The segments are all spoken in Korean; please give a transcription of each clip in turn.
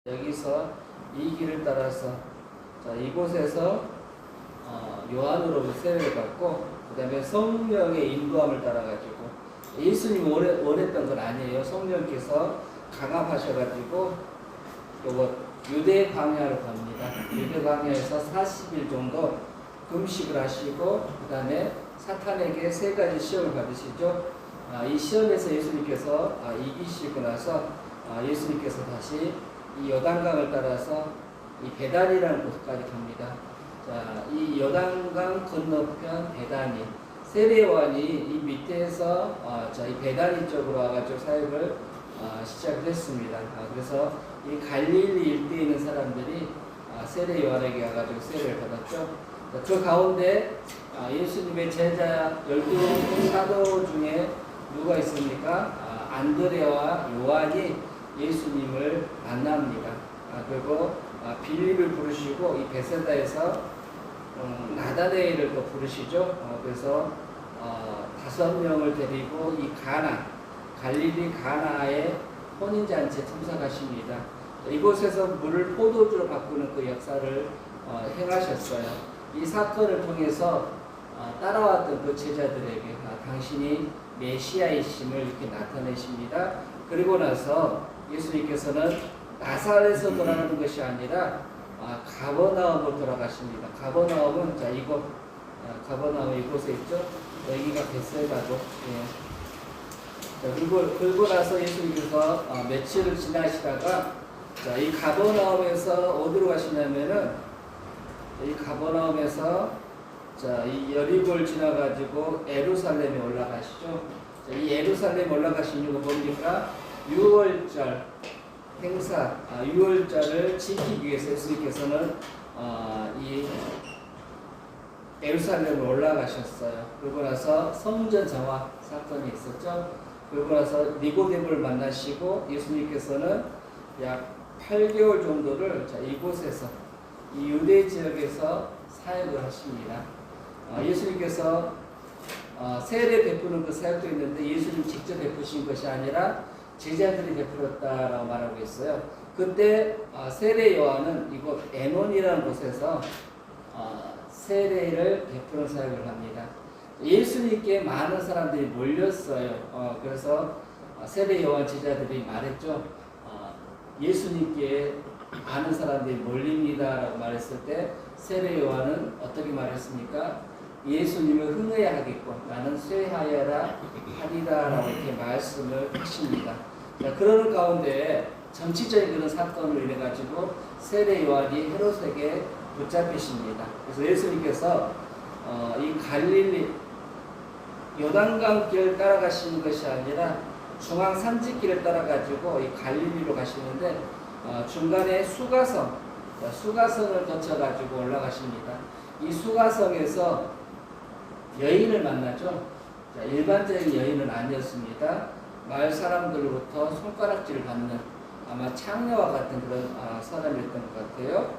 여기서 이 길을 따라서 이곳에서 요한으로부터 세례를 받고 그 다음에 성령의 인도함을 따라가지고 예수님이 원했던 건 아니에요. 성령께서 강압하셔가지고 요거 유대 광야로 갑니다. 유대 광야에서 40일 정도 금식을 하시고 그 다음에 사탄에게 3가지 시험을 받으시죠. 이 시험에서 예수님께서 이기시고 나서 예수님께서 다시 이 요단강을 따라서 이 베단이라는 곳까지 갑니다. 자, 이 요단강 건너편 베다니 세례요한이 이 밑에서 이 베다니 쪽으로 와가지고 사역을 시작했습니다. 그래서 이 갈릴리 일대에 있는 사람들이 세례요한에게 와가지고 세례를 받았죠. 그 가운데 예수님의 제자 12 사도 중에 누가 있습니까? 안드레와 요한이 예수님을 만납니다. 그리고 빌립을 부르시고 이 베세다에서 나다네엘을 또 부르시죠. 그래서 5명을 데리고 이 갈릴리 가나의 혼인잔치에 참석하십니다. 이곳에서 물을 포도주로 바꾸는 그 역사를 행하셨어요. 이 사건을 통해서 따라왔던 그 제자들에게 당신이 메시아이심을 이렇게 나타내십니다. 그리고 나서 예수님께서는 나사렛에서 돌아가는 것이 아니라 가버나움으로 돌아가십니다. 가버나움은 가버나움 이곳에 있죠. 여기가 벳세다고. 예. 그리고 나서 예수님께서 며칠을 지나시다가 이 가버나움에서 어디로 가시냐면은 이 가버나움에서 이 여리고를 지나가지고 예루살렘에 올라가시죠. 이 예루살렘 올라가신 이유가 뭡니까? 6월절 행사, 6월절을 지키기 위해서 예수님께서는 이 예루살렘을 올라가셨어요. 그리고 나서 성전 정화 사건이 있었죠. 그리고 나서 니고데모를 만나시고 예수님께서는 약 8개월 정도를 이곳에서 이 유대 지역에서 사역을 하십니다. 예수님께서 세례 베푸는 그 사역도 있는데 예수님 직접 베푸신 것이 아니라 제자들이 베풀었다라고 말하고 있어요. 그때 세례 요한은 이곳 에논이라는 곳에서 세례를 베푸는 사역을 합니다. 예수님께 많은 사람들이 몰렸어요. 그래서 세례 요한 제자들이 말했죠. 예수님께 많은 사람들이 몰립니다라고 말했을 때 세례 요한은 어떻게 말했습니까? 예수님을 흥해야 하겠고 나는 쇠하여라 하리라라고 이렇게 말씀을 하십니다. 자, 그러는 가운데 정치적인 그런 사건으로 인해 가지고 세례 요한이 헤롯에게 붙잡히십니다. 그래서 예수님께서 이 갈릴리 요단강 길을 따라가시는 것이 아니라 중앙 산지길을 따라가지고 이 갈릴리로 가시는데 중간에 수가성을 거쳐가지고 올라가십니다. 이 수가성에서 여인을 만나죠. 일반적인 여인은 아니었습니다. 마을 사람들로부터 손가락질을 받는 아마 창녀와 같은 그런 사람이었던 것 같아요.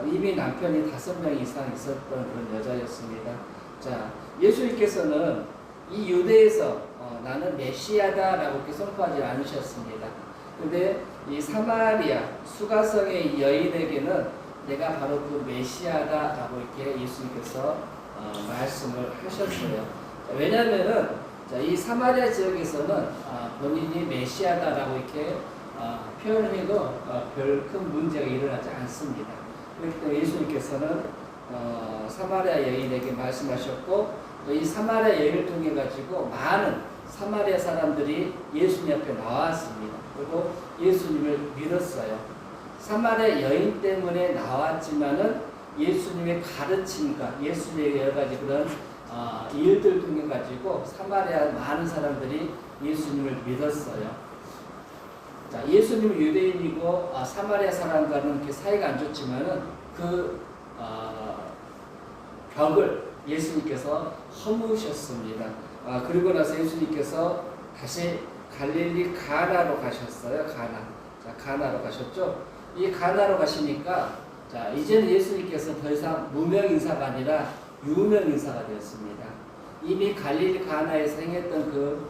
이미 남편이 5명 이상 있었던 그런 여자였습니다. 자, 예수님께서는 이 유대에서 나는 메시아다라고 이렇게 선포하지 않으셨습니다. 근데 이 사마리아 수가성의 여인에게는 내가 바로 그 메시아다라고 이렇게 예수님께서 말씀을 하셨어요. 왜냐하면은 이 사마리아 지역에서는 본인이 메시아다라고 이렇게 표현을 해도 별 큰 문제가 일어나지 않습니다. 그렇기 때문에 예수님께서는 사마리아 여인에게 말씀하셨고 또 이 사마리아 여인을 통해 가지고 많은 사마리아 사람들이 예수님 앞에 나왔습니다. 그리고 예수님을 믿었어요. 사마리아 여인 때문에 나왔지만은 예수님의 가르침과 예수님의 여러 가지 그런 일들을 통해 가지고 사마리아 많은 사람들이 예수님을 믿었어요. 자, 예수님은 유대인이고 사마리아 사람과는 이렇게 사이가 안 좋지만은 그 벽을 예수님께서 허무셨습니다. 그리고 나서 예수님께서 다시 갈릴리 가나로 가셨어요. 가나로 가셨죠. 이 가나로 가시니까 자, 이제는 예수님께서 더 이상 무명 인사가 아니라 유명 인사가 되었습니다. 이미 갈릴리 가나에서 행했던 그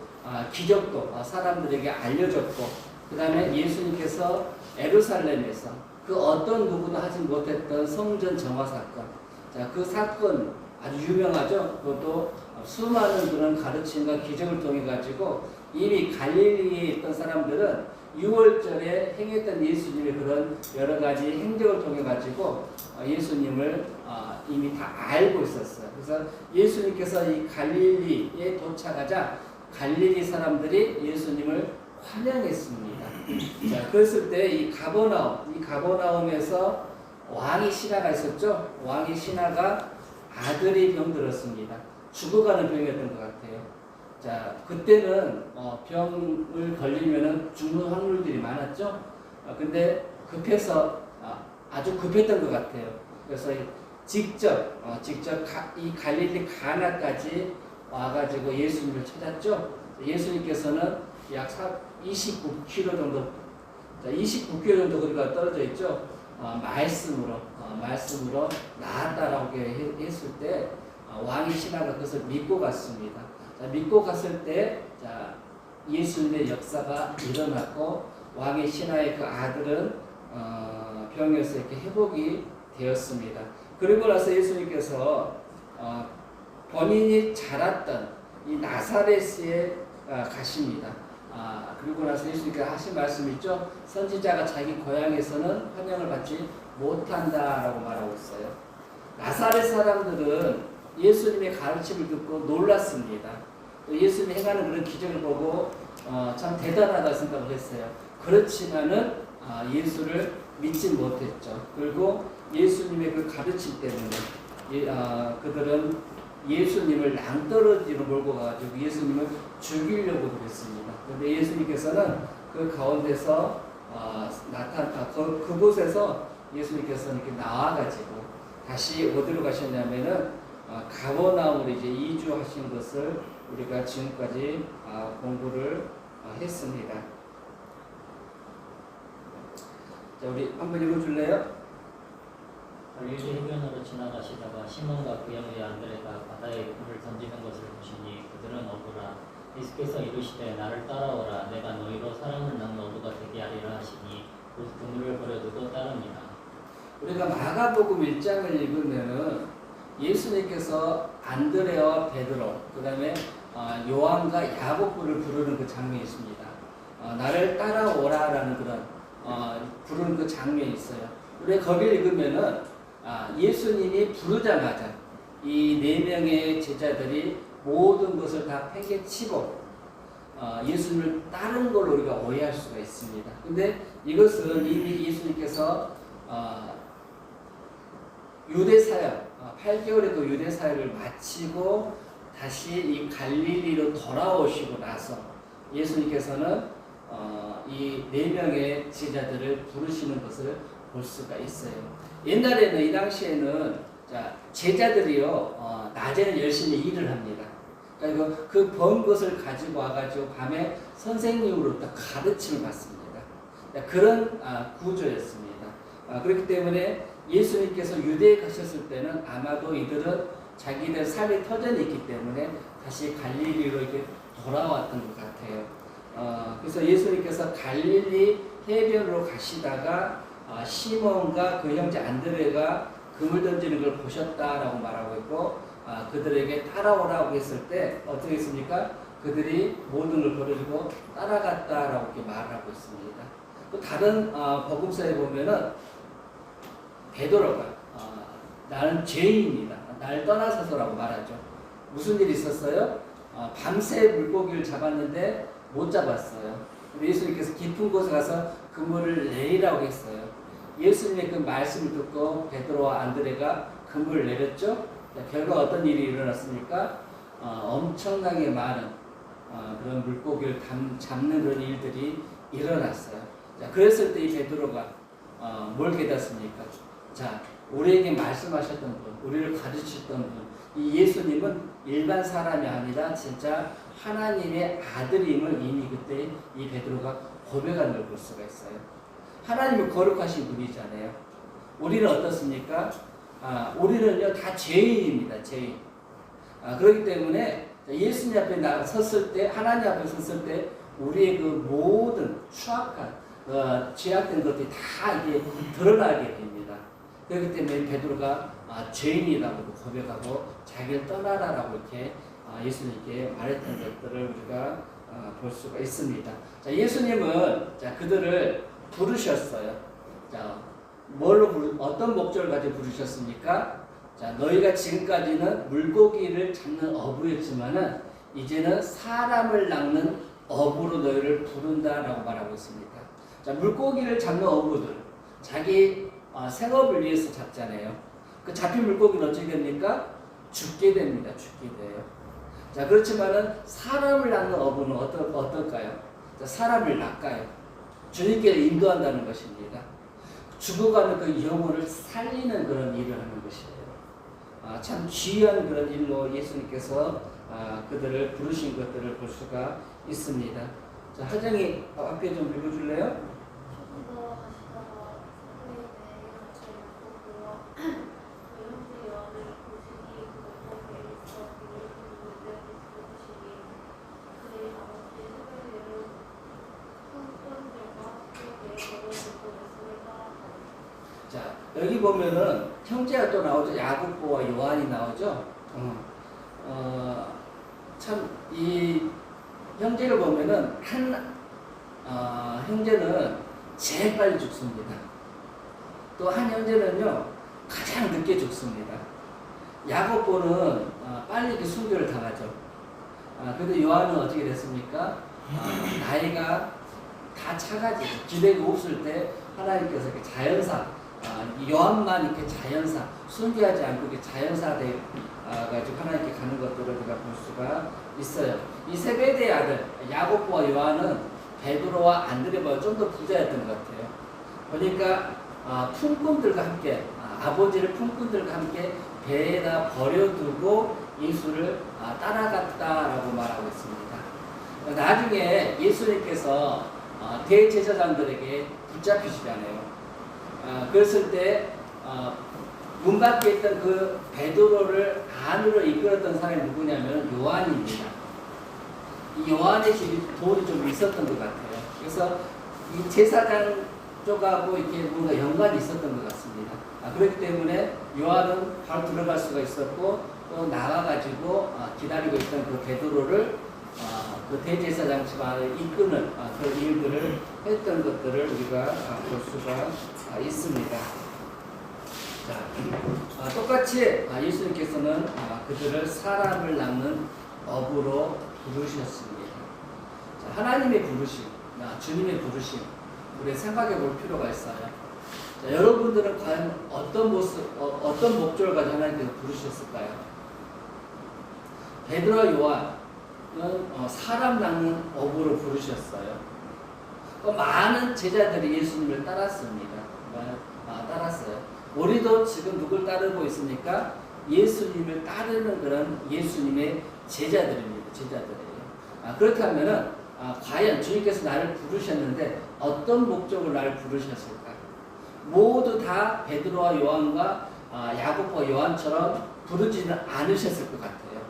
기적도 사람들에게 알려졌고 그 다음에 예수님께서 예루살렘에서 그 어떤 누구도 하지 못했던 성전 정화 사건. 자, 그 사건 아주 유명하죠. 그것도 수많은 그런 가르침과 기적을 통해 가지고 이미 갈릴리에 있던 사람들은 6월절에 행했던 예수님의 그런 여러 가지 행적을 통해 가지고 예수님을 이미 다 알고 있었어요. 그래서 예수님께서 이 갈릴리에 도착하자 갈릴리 사람들이 예수님을 환영했습니다. 자, 그랬을 때 이 가버나움에서 왕이 신하가 있었죠. 왕이 신하가 아들이 병들었습니다. 죽어가는 병이었던 것 같아요. 자, 그때는 병을 걸리면은 죽는 확률들이 많았죠. 근데 급해서 아주 급했던 것 같아요. 그래서 직접 이 갈릴리 가나까지 와가지고 예수님을 찾았죠. 예수님께서는 약 29km 정도, 29km 정도 거리가 떨어져 있죠. 말씀으로 나았다라고 했을 때 왕이 신하가 그것을 믿고 갔습니다. 자, 믿고 갔을 때 예수님의 역사가 일어났고 왕의 신하의 그 아들은 병에서 이렇게 회복이 되었습니다. 그리고 나서 예수님께서 본인이 자랐던 이 나사렛에 가십니다. 그리고 나서 예수님께서 하신 말씀이 있죠. 선지자가 자기 고향에서는 환영을 받지 못한다라고 말하고 있어요. 나사렛 사람들은 예수님의 가르침을 듣고 놀랐습니다. 또 예수님이 행하는 그런 기적을 보고 참 대단하다 생각을 했어요. 그렇지만은 예수를 믿지 못했죠. 그리고 예수님의 그 가르침 때문에 그들은 예수님을 낭떠러지로 몰고 가가지고 예수님을 죽이려고 그랬습니다. 그런데 예수님께서는 그 가운데서 그곳에서 예수님께서는 이렇게 나와가지고 다시 어디로 가셨냐면은 가버나움으로 이제 이주하신 것을 우리가 지금까지 공부를 했습니다. 자, 우리 한번 읽어줄래요? 갈릴리 해변으로 지나가시다가 시몬과 그 형제 안드레가 바다에 그물을 던지는 것을 보시니 그들은 어부라. 예수께서 이르시되 나를 따라오라. 내가 너희로 사람을 낳는 어부가 되게 하리라 하시니 곧 그물을 버려두고 따릅니다. 우리가 마가복음 1장을 읽으면은 예수님께서 안드레와 베드로, 그 다음에 요한과 야고보를 부르는 그 장면이 있습니다. 나를 따라오라라는 그런 부르는 그 장면이 있어요. 우리 거기를 읽으면은 예수님이 부르자마자 이 4명의 제자들이 모든 것을 다 팽개치고 예수님을 따른 걸로 우리가 오해할 수가 있습니다. 근데 이것은 이미 예수님께서 유대 사역, 8개월의 그 유대 사역을 마치고 다시 이 갈릴리로 돌아오시고 나서 예수님께서는 이 4명의 제자들을 부르시는 것을 볼 수가 있어요. 옛날에는 이 당시에는 제자들이요 낮에는 열심히 일을 합니다. 그러니까 그 번 것을 가지고 와가지고 밤에 선생님으로부터 가르침을 받습니다. 그런 구조였습니다. 그렇기 때문에 예수님께서 유대에 가셨을 때는 아마도 이들은 자기들 삶의 터전이 있기 때문에 다시 갈릴리로 이렇게 돌아왔던 것 같아요. 그래서 예수님께서 갈릴리 해변으로 가시다가 시몬과 그 형제 안드레가 그물 던지는 걸 보셨다라고 말하고 있고 그들에게 따라오라고 했을 때 어떻게 했습니까? 그들이 모든 걸 버려주고 따라갔다라고 이렇게 말하고 있습니다. 또 다른 복음서에 보면은 베드로가 나는 죄인입니다. 나를 떠나서서라고 말하죠. 무슨 일이 있었어요? 밤새 물고기를 잡았는데 못 잡았어요. 예수님께서 깊은 곳에 가서 그물을 내리라고 했어요. 예수님의 그 말씀을 듣고 베드로와 안드레가 그물을 내렸죠. 결과 어떤 일이 일어났습니까? 엄청나게 많은 그런 물고기를 잡는 그런 일들이 일어났어요. 자, 그랬을 때 이 베드로가 뭘 깨닫습니까? 자, 우리에게 말씀하셨던 분, 우리를 가르치셨던 분, 이 예수님은 일반 사람이 아니라 진짜 하나님의 아들임을 이미 그때 이 베드로가 고백한 걸 볼 수가 있어요. 하나님은 거룩하신 분이잖아요. 우리는 어떻습니까? 우리는요 다 죄인입니다. 죄인. 그렇기 때문에 예수님 앞에 섰을 때, 하나님 앞에 섰을 때 우리의 그 모든 추악한 죄악된 것들이 다 이게 드러나게 됩니다. 그렇기 때문에 베드로가 죄인이라고 고백하고 자기를 떠나라라고 이렇게 예수님께 말했던 것들을 우리가 볼 수가 있습니다. 자, 예수님은 그들을 부르셨어요. 자, 어떤 목적을 가지고 부르셨습니까? 자, 너희가 지금까지는 물고기를 잡는 어부였지만은 이제는 사람을 낚는 어부로 너희를 부른다라고 말하고 있습니다. 자, 물고기를 잡는 어부들, 자기 생업을 위해서 잡잖아요. 그 잡힌 물고기는 어떻게 됩니까? 죽게 됩니다. 죽게 돼요. 자, 그렇지만은 사람을 낚는 어부는 어떨까요? 자, 사람을 낚아요. 주님께 인도한다는 것입니다. 죽어가는 그 영혼을 살리는 그런 일을 하는 것이에요. 참 귀한 그런 일로 예수님께서 그들을 부르신 것들을 볼 수가 있습니다. 자, 하정이 앞에 좀 읽어줄래요? 자, 여기 보면은 형제가 또 나오죠. 야고보와 요한이 나오죠. 참 이 형제를 보면은 형제는 제일 빨리 죽습니다. 또 한 형제는요 가장 늦게 죽습니다. 야고보는 빨리 이렇게 순교를 당하죠. 근데 요한은 어떻게 됐습니까? 나이가 다 차가지고 기대가 없을 때 하나님께서 이렇게 자연사 요한만 이렇게 자연사 순교하지 않고 이렇게 자연사 돼 가지고 하나님께 가는 것들을 우리가 볼 수가 있어요. 이 세베대의 아들 야고보와 요한은 베드로와 안드레보다 좀 더 부자였던 것 같아요. 그러니까 품꾼들과 함께 아버지를 품꾼들과 함께 배에다 버려두고 예수를 따라갔다라고 말하고 있습니다. 나중에 예수님께서 대제사장들에게 붙잡히시잖아요. 그랬을 때 문 밖에 있던 그 베드로를 안으로 이끌었던 사람이 누구냐면 요한입니다. 이 요한의 집이 돈이 좀 있었던 것 같아요. 그래서 이 제사장 쪽하고 이렇게 뭔가 연관이 있었던 것 같습니다. 그렇기 때문에 요한은 바로 들어갈 수가 있었고 또 나가가지고 기다리고 있던 그 베드로를 그 대제사장 집 안에 이끄는 그 일들을 했던 것들을 우리가 볼 수가 있습니다. 자, 똑같이 예수님께서는 그들을 사람을 낚는 어부로 부르셨습니다. 자, 하나님의 부르심, 주님의 부르심, 우리 생각해 볼 필요가 있어요. 자, 여러분들은 과연 어떤 어떤 목적을 가지고 하나님께서 부르셨을까요? 베드로와 요한은 사람 낚는 어부로 부르셨어요. 많은 제자들이 예수님을 따랐습니다. 따랐어요. 우리도 지금 누굴 따르고 있습니까? 예수님을 따르는 그런 예수님의 제자들입니다. 제자들이에요. 그렇다면은 과연 주님께서 나를 부르셨는데 어떤 목적으로 나를 부르셨을까? 모두 다 베드로와 요한과 야고보와 요한처럼 부르지는 않으셨을 것 같아요.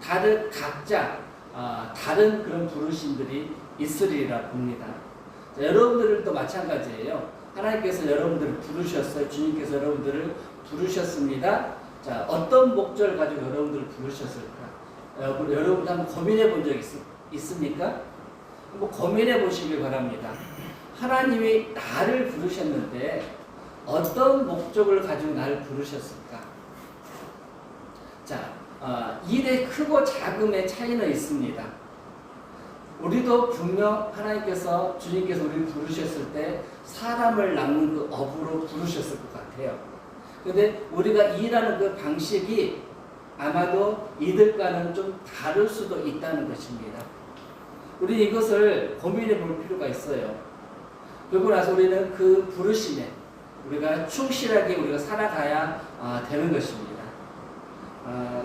다들 각자 다른 그런 부르심들이 있으리라 봅니다. 자, 여러분들도 마찬가지예요. 하나님께서 여러분들을 부르셨어요. 주님께서 여러분들을 부르셨습니다. 자, 어떤 목적을 가지고 여러분들을 부르셨을까? 여러분들 한번 고민해 본 적 있습니까? 한번 고민해 보시길 바랍니다. 하나님이 나를 부르셨는데 어떤 목적을 가지고 나를 부르셨을까? 자, 일의 크고 작음의 차이는 있습니다. 우리도 분명 하나님께서 주님께서 우리를 부르셨을 때 사람을 낚는 그 어부로 부르셨을 것 같아요. 근데 우리가 일하는 그 방식이 아마도 이들과는 좀 다를 수도 있다는 것입니다. 우리 이것을 고민해 볼 필요가 있어요. 그러고 나서 우리는 그 부르심에 우리가 충실하게 우리가 살아가야 되는 것입니다.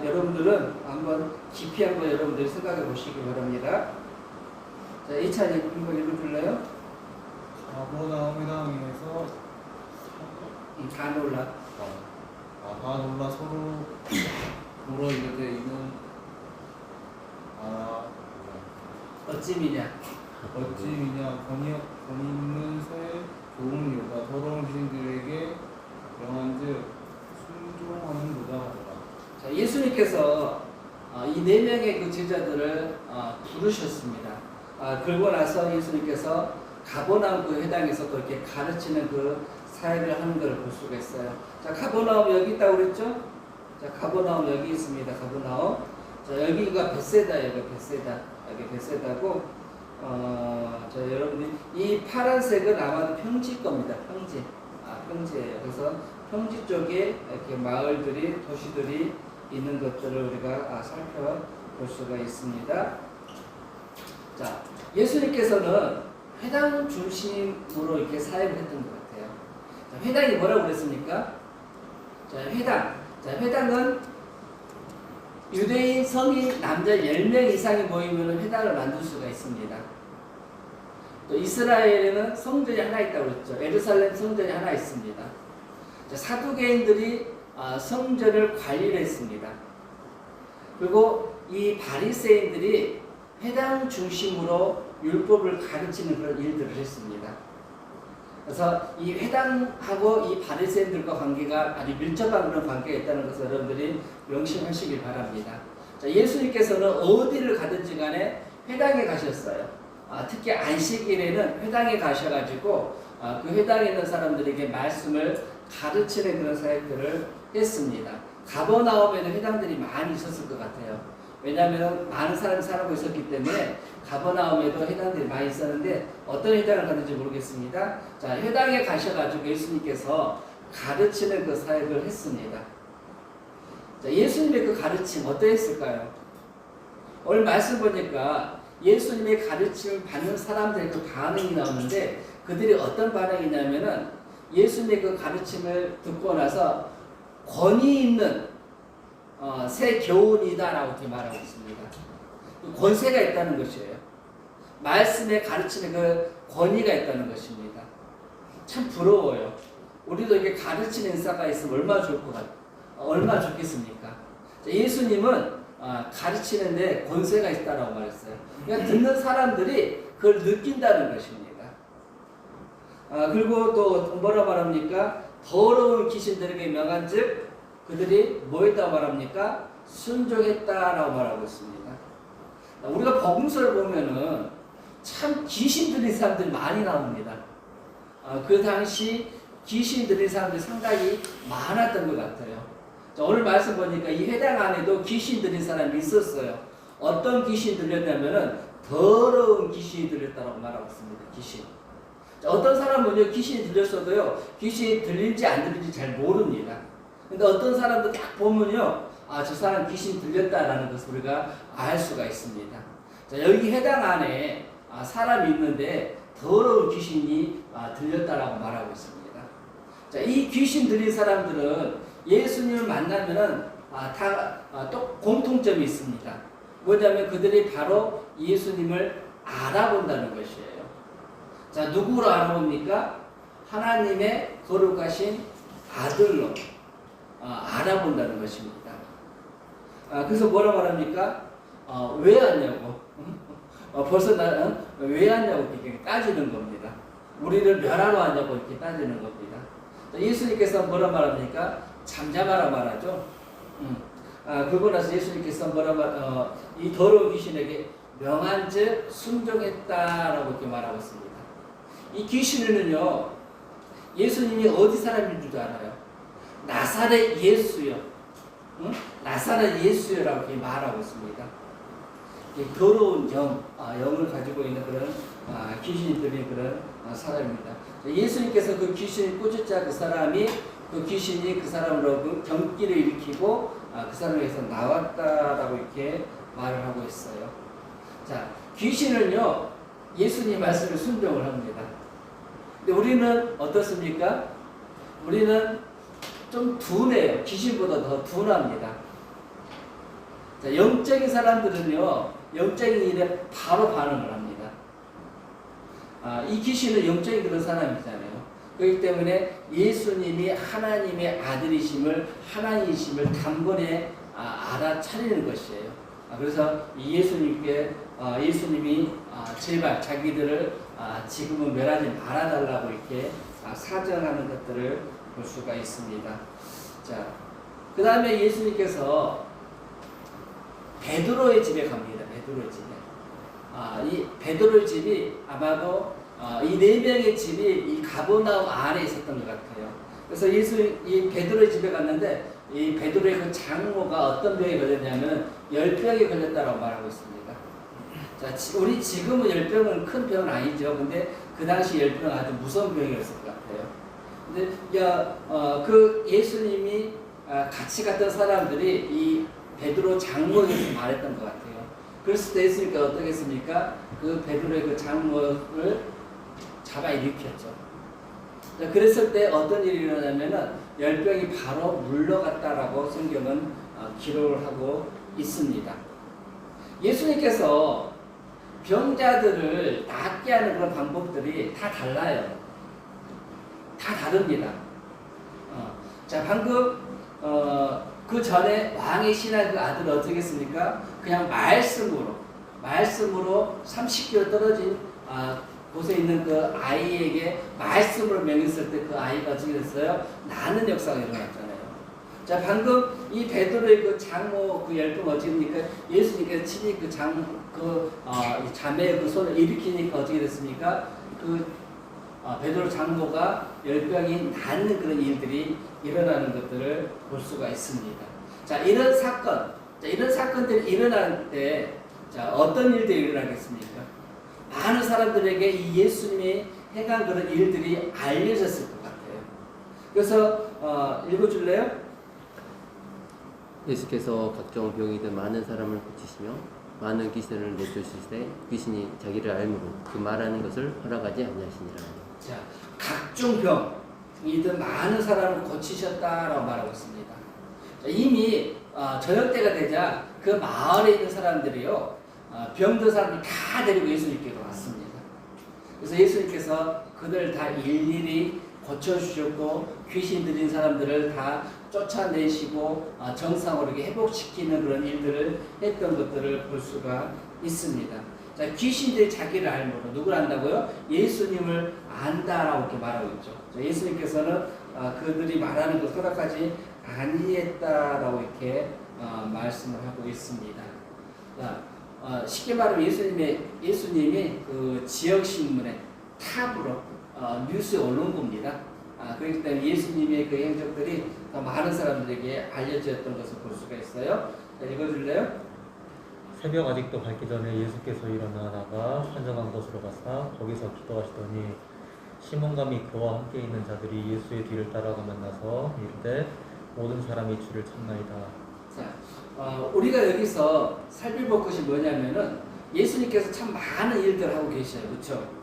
여러분들은 한번 깊이 한번 여러분들이 생각해 보시기 바랍니다. 자, 이찬이 이거 읽어줄래요? 가버나움에서 다 놀라. 다 놀라 서로 물어 이르되 이는 어찌미냐? 어찌 미냐 권위 있는 새 좋은 이유가 더러운 귀신들에게 명한즉 순종하는도다 하더라. 자, 예수님께서 이 네 명의 그 제자들을 부르셨습니다. 그러고 나서 예수님께서 가버나움 그 회당에서 또 이렇게 가르치는 그 사역을 하는 걸 볼 수가 있어요. 자, 가버나움 여기 있다고 그랬죠? 자, 가버나움 여기 있습니다. 가버나움. 자, 여기가 벳세다예요. 벳세다. 여기 벳세다고. 자, 여러분이 이 파란색은 아마도 평지 겁니다. 평지. 평지예요. 그래서 평지 쪽에 이렇게 마을들이, 도시들이 있는 것들을 우리가 살펴볼 수가 있습니다. 자, 예수님께서는 회당 중심으로 이렇게 사역을 했던 것 같아요. 자, 회당이 뭐라고 그랬습니까? 자, 회당은 유대인 성인 남자 10명 이상이 모이면 회당을 만들 수가 있습니다. 또 이스라엘에는 성전이 하나 있다고 그랬죠. 예루살렘 성전이 하나 있습니다. 자, 사두개인들이 성전을 관리를 했습니다. 그리고 이 바리새인들이 회당 중심으로 율법을 가르치는 그런 일들을 했습니다. 그래서 이 회당하고 이 바리새인들과 관계가 아주 밀접한 그런 관계가 있다는 것을 여러분들이 명심하시길 바랍니다. 자, 예수님께서는 어디를 가든지 간에 회당에 가셨어요. 특히 안식일에는 회당에 가셔가지고 그 회당에 있는 사람들에게 말씀을 가르치는 그런 사역들을 했습니다. 가버나움에는 회당들이 많이 있었을 것 같아요. 왜냐하면 많은 사람이 살고 있었기 때문에 가버나움에도 회당들이 많이 있었는데 어떤 회당을 갔는지 모르겠습니다. 자, 회당에 가셔가지고 예수님께서 가르치는 그 사역을 했습니다. 자, 예수님의 그 가르침 어떠했을까요? 오늘 말씀 보니까 예수님의 가르침을 받는 사람들의 그 반응이 나오는데 그들이 어떤 반응이냐면은 예수님의 그 가르침을 듣고 나서 권위 있는 새 교훈이다라고 이렇게 말하고 있습니다. 권세가 있다는 것이에요. 말씀에 가르치는 그 권위가 있다는 것입니다. 참 부러워요. 우리도 이렇게 가르치는 인사가 있으면 얼마나 좋을 것 같아요. 얼마나 좋겠습니까? 자, 예수님은 가르치는데 권세가 있다라고 말했어요. 그러니까 듣는 사람들이 그걸 느낀다는 것입니다. 그리고 또 뭐라 말합니까? 더러운 귀신들에게 명한즉 그들이 뭐 했다고 말합니까? 순종했다라고 말하고 있습니다. 우리가 복음서를 보면은 참 귀신 들린 사람들이 많이 나옵니다. 그 당시 귀신 들린 사람들이 상당히 많았던 것 같아요. 자, 오늘 말씀 보니까 이 회당 안에도 귀신 들린 사람이 있었어요. 어떤 귀신 들렸냐면은 더러운 귀신이 들렸다고 말하고 있습니다. 귀신. 자, 어떤 사람은요 귀신이 들렸어도요 귀신이 들린지 안 들린지 잘 모릅니다. 근데 어떤 사람도 딱 보면요 저 사람 귀신 들렸다라는 것을 우리가 알 수가 있습니다. 자, 여기 회당 안에 사람이 있는데 더러운 귀신이 들렸다라고 말하고 있습니다. 자, 이 귀신 들린 사람들은 예수님을 만나면은 또 공통점이 있습니다. 뭐냐면 그들이 바로 예수님을 알아본다는 것이에요. 자, 누구로 알아봅니까? 하나님의 거룩하신 아들로 알아본다는 것입니다. 그래서 뭐라 말합니까? 왜 왔냐고. 벌써 왜 왔냐고 이렇게 따지는 겁니다. 우리를 멸하러 왔냐고 이렇게 따지는 겁니다. 예수님께서 뭐라 말합니까? 잠잠하라 말하죠. 그러고 나서 예수님께서 이 더러운 귀신에게 명한즉 순종했다라고 이렇게 말하고 있습니다. 이 귀신은요, 예수님이 어디 사람인 줄 알아요? 나사렛 예수요. 응? 나사렛 예수요라고 이렇게 말하고 있습니다. 더러운 영을 가지고 있는 그런 귀신이 들린 그런 사람입니다. 예수님께서 그 귀신을 꾸짖자 그 사람이 그 귀신이 그 사람으로 경기를 일으키고 그 사람을 위해서 나왔다라고 이렇게 말을 하고 있어요. 자, 귀신은요 예수님 말씀을 순종을 합니다. 근데 우리는 어떻습니까? 우리는 좀 둔해요. 귀신보다 더 둔합니다. 자, 영적인 사람들은요 영적인 일에 바로 반응을 합니다. 이 귀신은 영적인 그런 사람이잖아요. 그렇기 때문에 예수님이 하나님의 아들이심을 하나님이심을 단번에 알아차리는 것이에요. 그래서 이 예수님께 예수님이 제발 자기들을 지금은 멸하지 말아달라고 이렇게 사정하는 것들을 볼 수가 있습니다. 자, 그 다음에 예수님께서 베드로의 집에 갑니다. 베드로의 집에. 이 베드로의 집이 아마도 이 네 명의 집이 이 가버나움 안에 있었던 것 같아요. 그래서 이 베드로의 집에 갔는데 이 베드로의 그 장모가 어떤 병에 걸렸냐면 열병에 걸렸다고 말하고 있습니다. 자, 우리 지금은 열병은 큰 병은 아니죠. 근데 그 당시 열병은 아주 무서운 병이었을 것 같아요. 근데 그 예수님이 같이 갔던 사람들이 이 베드로 장모에게 말했던 것 같아요. 그랬을 때 예수님께서 어떻게 했습니까? 그 베드로의 그 장모를 잡아 일으켰죠. 자, 그랬을 때 어떤 일이 일어나면은 열병이 바로 물러갔다라고 성경은 기록을 하고 있습니다. 예수님께서 병자들을 낫게 하는 그런 방법들이 다 달라요. 다 다릅니다. 자, 방금 그 전에 왕의 신하 그 아들 어떻게 했습니까? 그냥 말씀으로 30km 떨어진 곳에 있는 그 아이에게 말씀으로 명했을 때 그 아이가 어떻게 됐어요? 나는 역사가 일어났잖아요. 자, 방금 이 베드로의 그 장모 그 열병 어찌입니까? 예수님께서 친히 그 자매의 그 손을 일으키니까 어떻게 됐습니까? 베드로 장모가 열병이 낫는 그런 일들이 일어나는 것들을 볼 수가 있습니다. 자, 이런 사건들이 일어날 때, 자, 어떤 일들이 일어나겠습니까? 많은 사람들에게 이 예수님이 행한 그런 일들이 알려졌을 것 같아요. 그래서, 읽어줄래요? 예수께서 각종 병이든 많은 사람을 고치시며 많은 귀신을 내쫓으시되 귀신이 자기를 알므로 그 말하는 것을 허락하지 아니하시니라. 자, 각종 병이든 많은 사람을 고치셨다라고 말하고 있습니다. 자, 이미 저녁 때가 되자 그 마을에 있는 사람들이요, 병든 사람을 다 데리고 예수님께로 왔습니다. 그래서 예수님께서 그들 다 일일이 고쳐주셨고 귀신 들린 사람들을 다 쫓아내시고 정상으로 이렇게 회복시키는 그런 일들을 했던 것들을 볼 수가 있습니다. 자, 귀신들이 자기를 알므로 누구를 안다고요? 예수님을 안다라고 이렇게 말하고 있죠. 자, 예수님께서는 그들이 말하는 것을 허락하지 아니했다라고 이렇게 말씀을 하고 있습니다. 자, 쉽게 말하면 예수님이 그 지역 신문의 탑으로 뉴스에 올라온 겁니다. 그렇기 때문에 예수님의 그 행적들이 더 많은 사람들에게 알려졌던 것을 볼 수가 있어요. 자, 읽어줄래요? 새벽 아직도 밝기 전에 예수께서 일어나다가 한적한 곳으로 가사 거기서 기도하시더니 시몬감이 그와 함께 있는 자들이 예수의 뒤를 따라가 만나서 이르되 모든 사람이 주를 찾나이다. 자, 우리가 여기서 살펴볼 것이 뭐냐면은 예수님께서 참 많은 일들을 하고 계셔요. 그렇죠?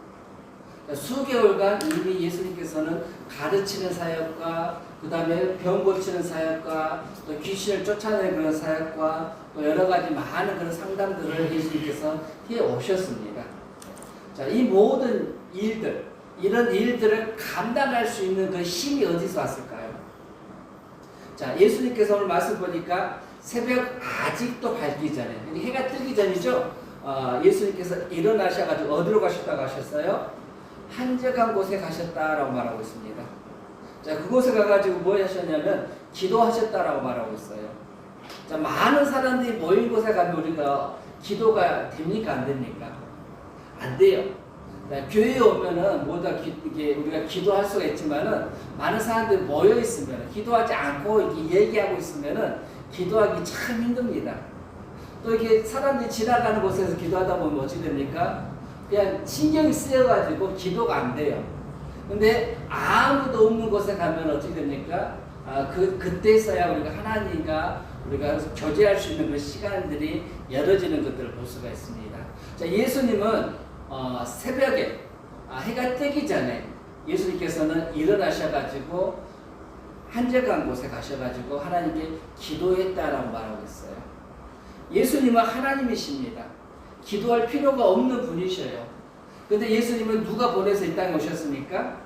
수개월간 이미 예수님께서는 가르치는 사역과 그 다음에 병 고치는 사역과 또 귀신을 쫓아내는 그런 사역과 또 여러 가지 많은 그런 상담들을 예수님께서 해 오셨습니다. 자, 이 모든 일들, 이런 일들을 감당할 수 있는 그 힘이 어디서 왔을까요? 자, 예수님께서 오늘 말씀 보니까 새벽 아직도 밝기 전에, 해가 뜨기 전이죠. 예수님께서 일어나셔가지고 어디로 가셨다고 하셨어요? 한적한 곳에 가셨다라고 말하고 있습니다. 자, 그곳에 가가지고 뭐 하셨냐면 기도하셨다라고 말하고 있어요. 자, 많은 사람들이 모인 곳에 가면 우리가 기도가 됩니까? 안 됩니까? 안 돼요. 자, 교회에 오면은 모두 이게 우리가 기도할 수가 있지만은 많은 사람들이 모여 있으면 기도하지 않고 이렇게 얘기하고 있으면은 기도하기 참 힘듭니다. 또 이렇게 사람들이 지나가는 곳에서 기도하다 보면 어찌 됩니까? 그냥 신경이 쓰여가지고 기도가 안 돼요. 근데 아무도 없는 곳에 가면 어떻게 됩니까? 그때서야 우리가 하나님과 우리가 교제할 수 있는 그 시간들이 열어지는 것들을 볼 수가 있습니다. 자, 예수님은 새벽에 해가 뜨기 전에 예수님께서는 일어나셔가지고 한적한 곳에 가셔가지고 하나님께 기도했다라고 말하고 있어요. 예수님은 하나님이십니다. 기도할 필요가 없는 분이셔요. 근데 예수님은 누가 보내서 이 땅에 오셨습니까?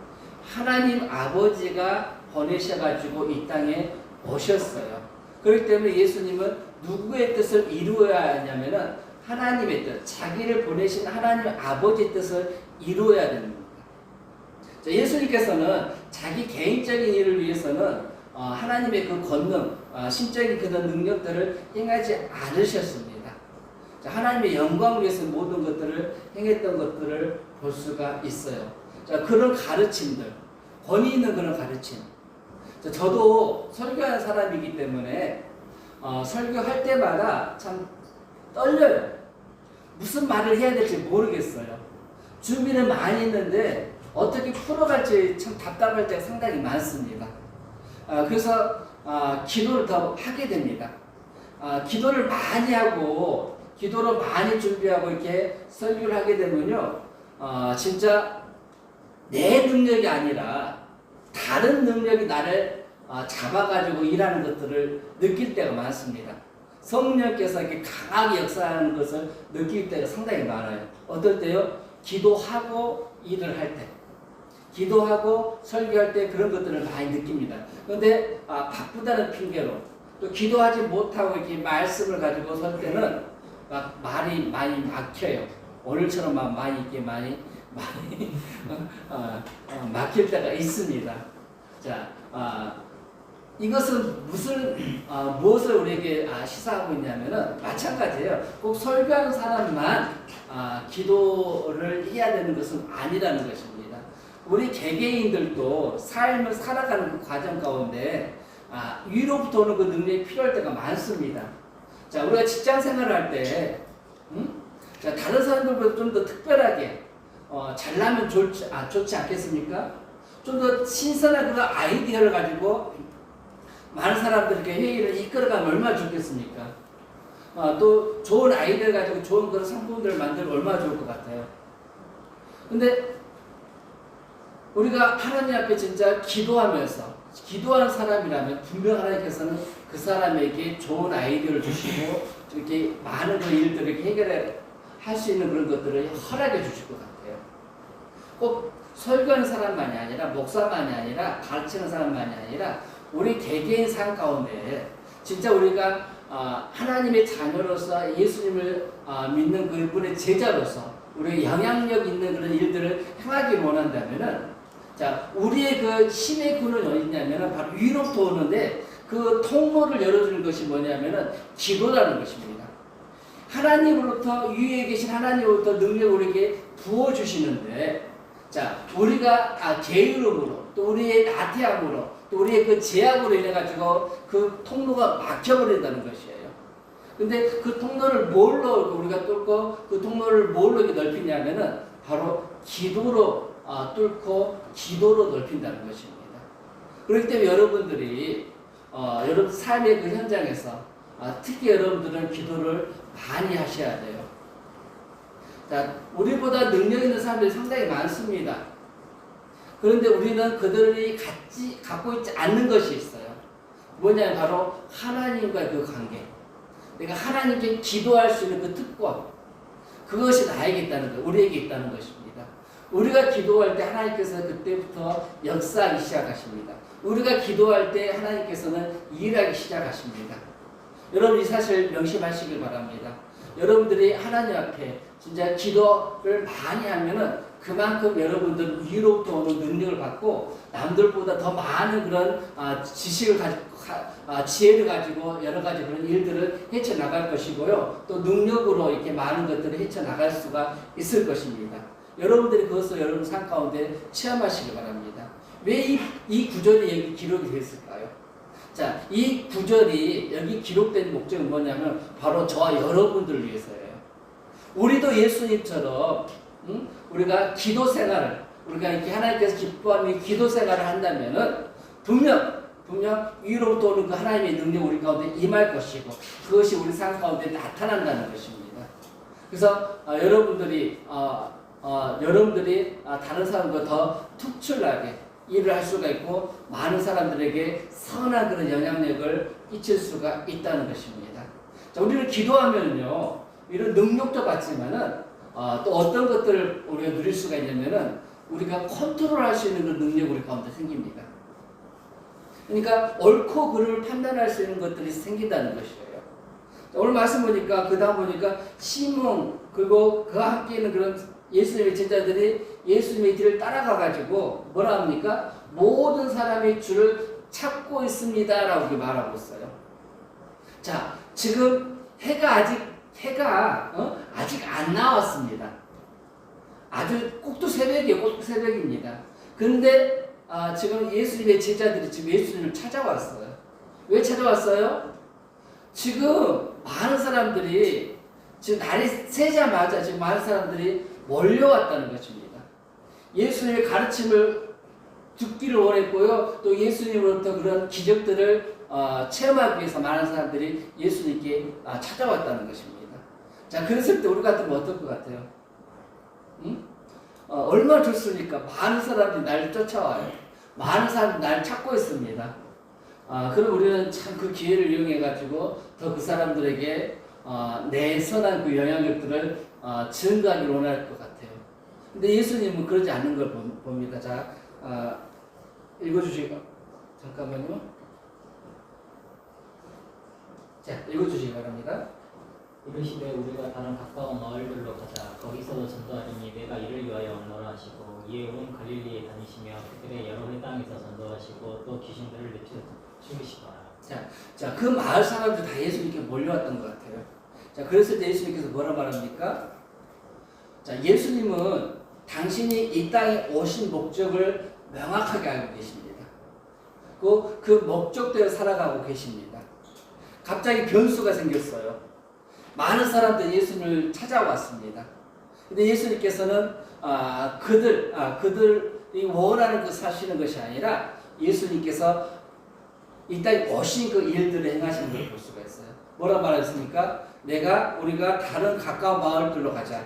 하나님 아버지가 보내셔가지고 이 땅에 오셨어요. 그렇기 때문에 예수님은 누구의 뜻을 이루어야 하냐면은 하나님의 뜻, 자기를 보내신 하나님 아버지의 뜻을 이루어야 됩니다. 자, 예수님께서는 자기 개인적인 일을 위해서는 하나님의 그 권능, 신적인 그런 능력들을 행하지 않으셨습니다. 자, 하나님의 영광을 위해서 모든 것들을 행했던 것들을 볼 수가 있어요. 자, 그런 가르침들, 권위 있는 그런 가르침. 자, 저도 설교하는 사람이기 때문에 설교할 때마다 참 떨려요. 무슨 말을 해야 될지 모르겠어요. 준비는 많이 했는데 어떻게 풀어갈지 참 답답할 때가 상당히 많습니다. 그래서 기도를 더 하게 됩니다. 기도를 많이 하고 기도를 많이 준비하고 이렇게 설교를 하게 되면요, 진짜 내 능력이 아니라 다른 능력이 나를 잡아가지고 일하는 것들을 느낄 때가 많습니다. 성령께서 이렇게 강하게 역사하는 것을 느낄 때가 상당히 많아요. 어떨 때요? 기도하고 일을 할 때, 기도하고 설교할 때 그런 것들을 많이 느낍니다. 그런데 바쁘다는 핑계로 또 기도하지 못하고 이렇게 말씀을 가지고 설 때는 막 말이 많이 막혀요. 오늘처럼 막 많이 이렇게 많이 막힐 때가 있습니다. 자, 이것은 무엇을 우리에게 시사하고 있냐면은 마찬가지예요. 꼭 설교하는 사람만 기도를 해야 되는 것은 아니라는 것입니다. 우리 개개인들도 삶을 살아가는 그 과정 가운데 위로부터 오는 그 능력이 필요할 때가 많습니다. 자, 우리가 직장 생활을 할 때, 자, 다른 사람들보다 좀 더 특별하게 잘나면 좋지 않겠습니까? 좀 더 신선한 그런 아이디어를 가지고 많은 사람들에게 회의를 이끌어가면 얼마나 좋겠습니까? 또 좋은 아이디어를 가지고 좋은 그런 상품들을 만들면 얼마나 좋을 것 같아요. 근데 우리가 하나님 앞에 진짜 기도하면서 기도하는 사람이라면 분명 하나님께서는 그 사람에게 좋은 아이디어를 주시고 이렇게 많은 그 일들을 해결할 수 있는 그런 것들을 허락해 주실 것 같아요. 꼭 설교하는 사람만이 아니라 목사만이 아니라 가르치는 사람만이 아니라 우리 개개인 삶 가운데 진짜 우리가 하나님의 자녀로서 예수님을 믿는 그분의 제자로서 우리 영향력 있는 그런 일들을 행하기를 원한다면은, 자, 우리의 그 힘의 근원이 어디 있냐면은 바로 위로부터 오는데 그 통로를 열어주는 것이 뭐냐면은 기도라는 것입니다. 하나님으로부터 위에 계신 하나님으로부터 능력을 우리에게 부어주시는데, 자, 우리가 게으름으로 또 우리의 나태함으로 또 우리의 그 제약으로 인해 가지고 그 통로가 막혀버린다는 것이에요. 근데 그 통로를 뭘로 우리가 뚫고 그 통로를 뭘로 이렇게 넓히냐면은 바로 기도로 뚫고 기도로 넓힌다는 것입니다. 그렇기 때문에 여러분들이 여러분 삶의 그 현장에서 특히 여러분들은 기도를 많이 하셔야 돼요. 자, 우리보다 능력 있는 사람들이 상당히 많습니다. 그런데 우리는 그들이 갖고 있지 않는 것이 있어요. 뭐냐면 바로 하나님과의 그 관계. 내가 하나님께 기도할 수 있는 그 특권. 그것이 나에게 있다는 거예요. 우리에게 있다는 것입니다. 우리가 기도할 때 하나님께서 그때부터 역사하기 시작하십니다. 우리가 기도할 때 하나님께서는 일하기 시작하십니다. 여러분 이 사실 명심하시길 바랍니다. 여러분들이 하나님 앞에 진짜 기도를 많이 하면은 그만큼 여러분들 위로부터 오는 능력을 받고 남들보다 더 많은 그런 지식을 지혜를 가지고 여러 가지 그런 일들을 헤쳐나갈 것이고요. 또 능력으로 이렇게 많은 것들을 헤쳐나갈 수가 있을 것입니다. 여러분들이 그것을 여러분 삶 가운데 체험하시기 바랍니다. 왜 이 구절이 여기 기록이 됐을까요? 자, 이 구절이 여기 기록된 목적은 뭐냐면 바로 저와 여러분들을 위해서예요. 우리도 예수님처럼 우리가 기도 생활을 우리가 이렇게 하나님께서 기뻐하는 기도 생활을 한다면은 분명 위로부터 오는 그 하나님의 능력이 우리 가운데 임할 것이고 그것이 우리 삶 가운데 나타난다는 것입니다. 그래서 여러분들이 다른 사람보다 더 특출나게 일을 할 수가 있고 많은 사람들에게 선한 그런 영향력을 끼칠 수가 있다는 것입니다. 자, 우리는 기도하면요 이런 능력도 받지만은 또 어떤 것들을 우리가 누릴 수가 있냐면은 우리가 컨트롤할 수 있는 그 능력이 우리 가운데 생깁니다. 그러니까 옳고 그름을 판단할 수 있는 것들이 생긴다는 것이에요. 오늘 말씀 보니까 그 다음 보니까 시몬 그리고 그와 함께 있는 그런 예수님의 제자들이 예수님의 뒤를 따라가 가지고 뭐라 합니까? 모든 사람이 주를 찾고 있습니다라고 이렇게 말하고 있어요. 자, 지금 해가 아직 안 나왔습니다. 아주 꼭두 새벽이에요. 꼭두 새벽입니다. 근데 지금 예수님의 제자들이 지금 예수님을 찾아왔어요. 왜 찾아왔어요? 지금 많은 사람들이 지금 날이 새자마자 지금 많은 사람들이 몰려왔다는 것입니다. 예수님의 가르침을 듣기를 원했고요. 또 예수님으로부터 그런 기적들을 체험하기 위해서 많은 사람들이 예수님께 찾아왔다는 것입니다. 자, 그랬을 때 우리 같으면 어떨 것 같아요? 응? 얼마나 좋습니까? 많은 사람들이 날 쫓아와요. 많은 사람들이 날 찾고 있습니다. 그럼 우리는 참 그 기회를 이용해가지고 더 그 사람들에게 내 선한 그 영향력들을 증가하기를 원할 것 같아요. 근데 예수님은 그러지 않는 걸 봅니다. 자, 읽어주시고 잠깐만요. 자, 읽어주시기 바랍니다. 이르시되 우리가 다른 가까운 마을들로 가자. 거기서도 전도하리니 내가 이를 위하여 오노라 하시고 이에 온 갈릴리에 다니시며 그들의 여러 회당에서 전도하시고 또 귀신들을 내쫓으시더라. 자, 그 마을 사람들 다 예수님께 몰려왔던 것 같아요. 자, 그랬을 때 예수님께서 뭐라 말합니까? 자, 예수님은 당신이 이 땅에 오신 목적을 명확하게 알고 계십니다. 그 목적대로 살아가고 계십니다. 갑자기 변수가 생겼어요. 많은 사람들이 예수님을 찾아왔습니다. 근데 예수님께서는 그들이 원하는 그 사시는 것이 아니라 예수님께서 이 땅에 오신 그 일들을 행하시는 걸 볼 수가 있어요. 뭐라 말했습니까? 우리가 다른 가까운 마을들로 가자.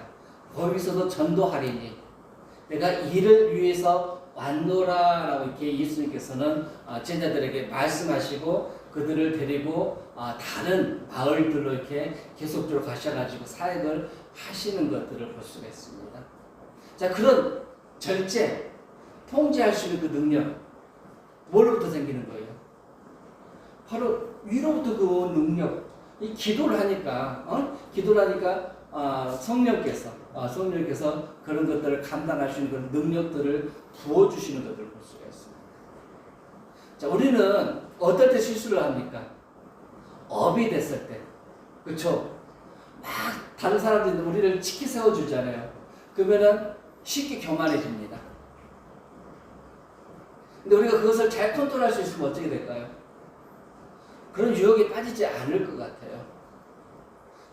거기서도 전도하리니 내가 이를 위해서 왔노라라고 이렇게 예수님께서는 제자들에게 말씀하시고 그들을 데리고 다른 마을들로 이렇게 계속적으로 가셔가지고 사역을 하시는 것들을 볼 수가 있습니다. 자, 그런 절제, 통제할 수 있는 그 능력, 뭐로부터 생기는 거예요? 바로 위로부터 그 능력, 이 기도를 하니까 성령께서 그런 것들을 감당할 수 있는 그런 능력들을 부어주시는 것들을 볼 수가 있습니다. 자, 우리는 어떨 때 실수를 합니까? 업이 됐을 때. 그렇죠? 막 다른 사람들이 우리를 치키 세워주잖아요. 그러면은 쉽게 교만해집니다. 근데 우리가 그것을 잘 컨트롤할 수 있으면 어떻게 될까요? 그런 유혹에 빠지지 않을 것 같아요.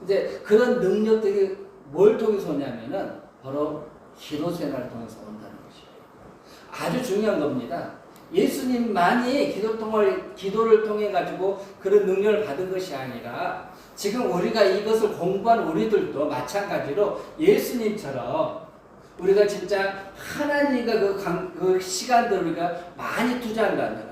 이제 그런 능력들이 뭘 통해서 오냐면은 바로 기도 생활을 통해서 온다는 것이에요. 아주 중요한 겁니다. 예수님만이 기도를 통해 가지고 그런 능력을 받은 것이 아니라 지금 우리가 이것을 공부한 우리들도 마찬가지로 예수님처럼 우리가 진짜 하나님과 그 시간들을 우리가 많이 투자한다면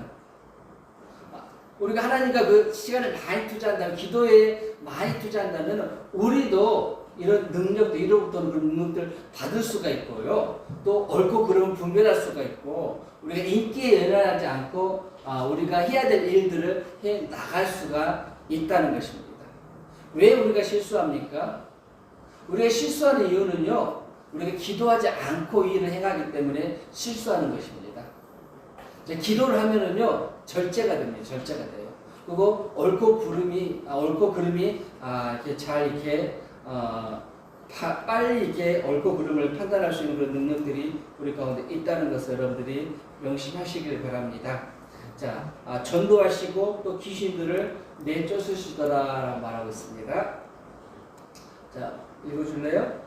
우리가 하나님과 그 시간을 많이 투자한다면 기도에 많이 투자한다면 우리도 이런 능력도 이로부터 그런 능력들을 받을 수가 있고요. 또 옳고 그름을 분별할 수가 있고 우리가 인기에 연연하지 않고 우리가 해야 될 일들을 해 나갈 수가 있다는 것입니다. 왜 우리가 실수합니까? 우리가 실수하는 이유는요. 우리가 기도하지 않고 일을 행하기 때문에 실수하는 것입니다. 이제 기도를 하면은요. 절제가 됩니다. 절제가 돼요. 그리고 옳고 그름이 이렇게 잘 이렇게 빨리 이렇게 옳고 그름을 판단할 수 있는 그런 능력들이 우리 가운데 있다는 것을 여러분들이 명심하시길 바랍니다. 자, 전도하시고 또 귀신들을 내쫓으시더라라고 말하고 있습니다. 자, 읽어줄래요?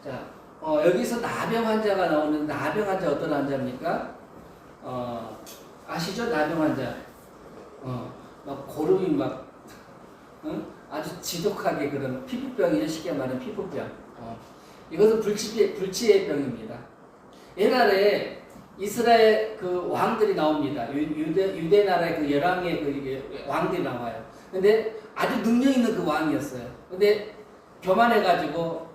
자, 여기서 나병 환자가 나오는 나병 환자 어떤 환자입니까? 아시죠? 나병 환자. 막 고름이 막 아주 지독하게 그런 피부병이죠. 쉽게 말하면 피부병. 이것은 불치의 병입니다. 옛날에 이스라엘 그 왕들이 나옵니다. 유대 나라의 그 열왕의 그 왕들이 나와요. 근데 아주 능력 있는 그 왕이었어요. 근데 교만해가지고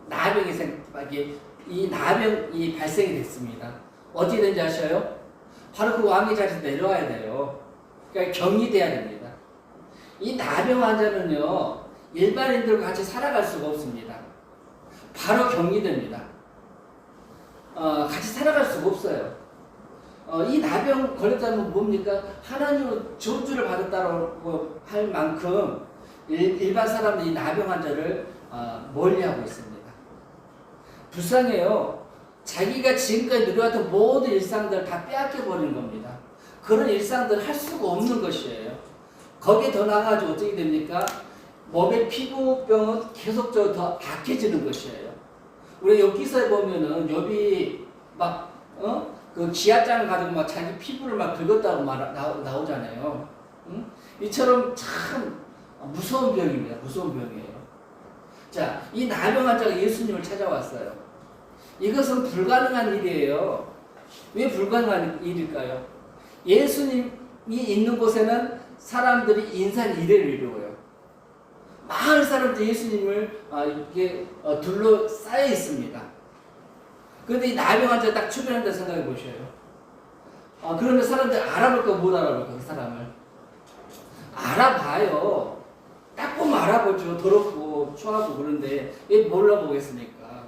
이 나병이 발생이 됐습니다. 어떻게 된지 아셔요? 바로 그 왕의 자리에서 내려와야 돼요. 그러니까 격리돼야 됩니다. 이 나병 환자는요, 일반인들과 같이 살아갈 수가 없습니다. 바로 격리됩니다. 같이 살아갈 수가 없어요. 이 나병 걸렸다면 뭡니까? 하나님으로 저주를 받았다고 할 만큼 일반 사람들이 이 나병 환자를 멀리하고 있습니다. 불쌍해요. 자기가 지금까지 누려왔던 모든 일상들을 다 빼앗겨버린 겁니다. 그런 일상들을 할 수가 없는 것이에요. 거기에 더 나아가지고 어떻게 됩니까? 몸의 피부병은 계속적으로 더 악해지는 것이에요. 우리 욥기서에 보면은 욥이 막 그 지하장을 가지고 막 자기 피부를 막 긁었다고 나오잖아요. 응? 이처럼 참 무서운 병입니다. 무서운 병이에요. 자, 이 나병 환자가 예수님을 찾아왔어요. 이것은 불가능한 일이에요. 왜 불가능한 일일까요? 예수님이 있는 곳에는 사람들이 인산이례를 이루어요. 많은 사람들이 예수님을 이렇게 둘러싸여 있습니다. 그런데 이 나병 환자가 딱 출연한다 생각해 보셔요. 그러면 사람들이 알아볼까 못 알아볼까 그 사람을? 알아봐요. 딱 보면 알아보죠. 더럽고 추하고 그런데 왜 몰라보겠습니까?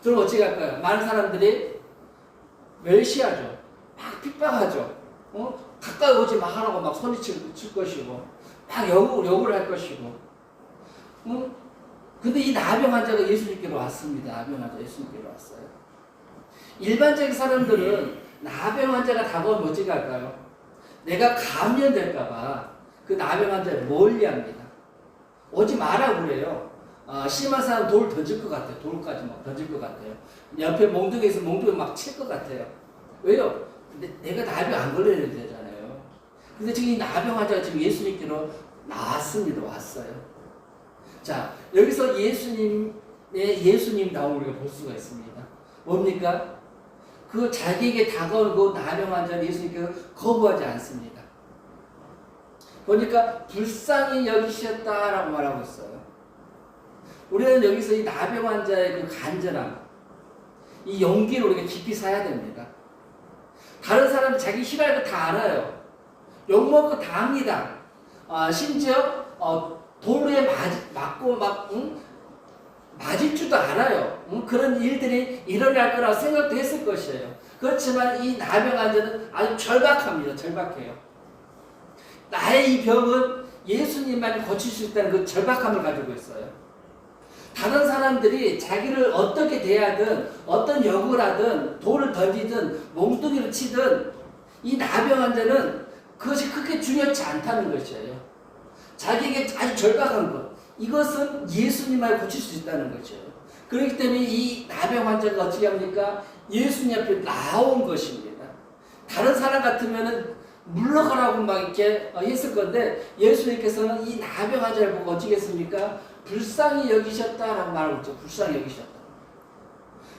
그럼 어찌 할까요? 많은 사람들이 멸시하죠. 막 핍박하죠. 가까이 오지 마라고 막 소리칠 것이고 막 욕을 할 것이고. 근데 이 나병 환자가 예수님께로 왔습니다. 나병 환자 예수님께로 왔어요. 일반적인 사람들은 나병 환자가 다가오면 어찌 할까요? 내가 감염될까봐 그 나병 환자를 멀리합니다. 오지 마라 그래요. 심한 사람 돌 던질 것 같아요. 돌까지 막 던질 것 같아요. 옆에 몽둥이 있으면 몽둥이 막 칠 것 같아요. 왜요? 근데 내가 나병 안 걸려야 되잖아요. 근데 지금 이 나병 환자가 지금 예수님께로 나왔습니다. 왔어요. 자, 여기서 예수님 나온 우리가 볼 수가 있습니다. 뭡니까? 그 자기에게 다가온 그 나병 환자는 예수님께서 거부하지 않습니다. 보니까 불쌍히 여기셨다라고 말하고 있어요. 우리는 여기서 이 나병 환자의 그 간절함, 이 용기를 우리가 깊이 사야 됩니다. 다른 사람은 자기 싫어할 거 다 알아요. 욕먹고 다 합니다. 심지어 돌에 맞고 맞을 줄도 알아요. 그런 일들이 일어날 거라고 생각도 했을 것이에요. 그렇지만 이 나병 환자는 아주 절박합니다. 절박해요. 나의 이 병은 예수님만이 고칠 수 있다는 그 절박함을 가지고 있어요. 다른 사람들이 자기를 어떻게 대하든 어떤 욕을 하든 돌을 던지든 몽둥이를 치든 이 나병 환자는 그것이 그렇게 중요치 않다는 것이에요. 자기에게 아주 절박한 것, 이것은 예수님만이 고칠 수 있다는 거죠. 그렇기 때문에 이 나병 환자가 어떻게 합니까? 예수님 앞에 나온 것입니다. 다른 사람 같으면은 물러가라고 막 이렇게 했을 건데 예수님께서는 이 나병 환자를 보고 어떻게 했습니까? 불쌍히 여기셨다라고 말하고 있죠. 불쌍히 여기셨다.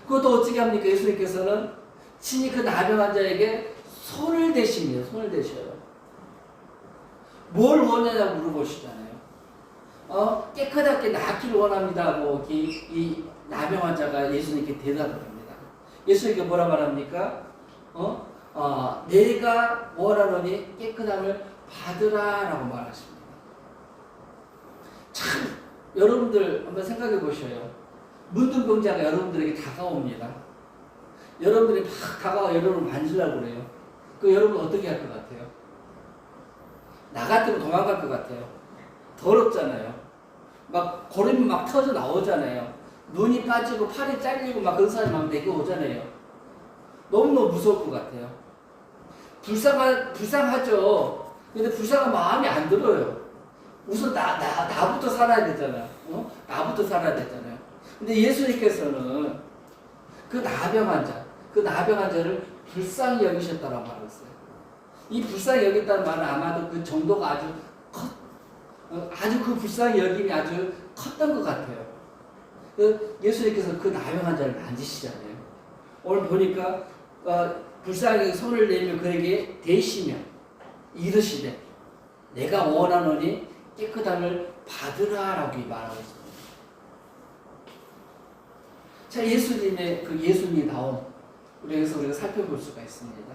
그것도 어떻게 합니까? 예수님께서는 친히 그 나병 환자에게 손을 대십니다. 손을 대셔요. 뭘 원하냐고 물어보시잖아요. 깨끗하게 낫기를 원합니다. 이 나병 환자가 예수님께 대답을 합니다. 예수님께 뭐라 말합니까? 내가 원하노니 깨끗함을 받으라라고 말하십니다. 참 여러분들 한번 생각해 보셔요. 문둥병자가 여러분들에게 다가옵니다. 여러분들이 막 다가와 여러분을 만지려고 그래요. 그 여러분 어떻게 할 것 같아요? 나 같으면 도망갈 것 같아요. 더럽잖아요. 막 고름이 막 터져 나오잖아요. 눈이 빠지고 팔이 잘리고 막 그런 사람이 막 내게 오잖아요. 너무너무 무서울 것 같아요. 불쌍하죠. 근데 불쌍한 마음이 안 들어요. 우선 나부터 살아야 되잖아요. 나부터 살아야 되잖아요. 근데 예수님께서는 그 나병 환자를 불쌍히 여기셨다라고 말하고 있어요. 이 불쌍히 여겼다는 말은 아마도 그 정도가 아주 그 불쌍히 여김이 아주 컸던 것 같아요. 예수님께서 그 나병 환자를 만지시잖아요. 오늘 보니까 불쌍히 손을 내며 그에게 대시며 이르시되 내가 원하노니 깨끗함을 받으라라고 말하고 있습니다. 자, 예수님의 그 예수님다움 그래서 우리가 살펴볼 수가 있습니다.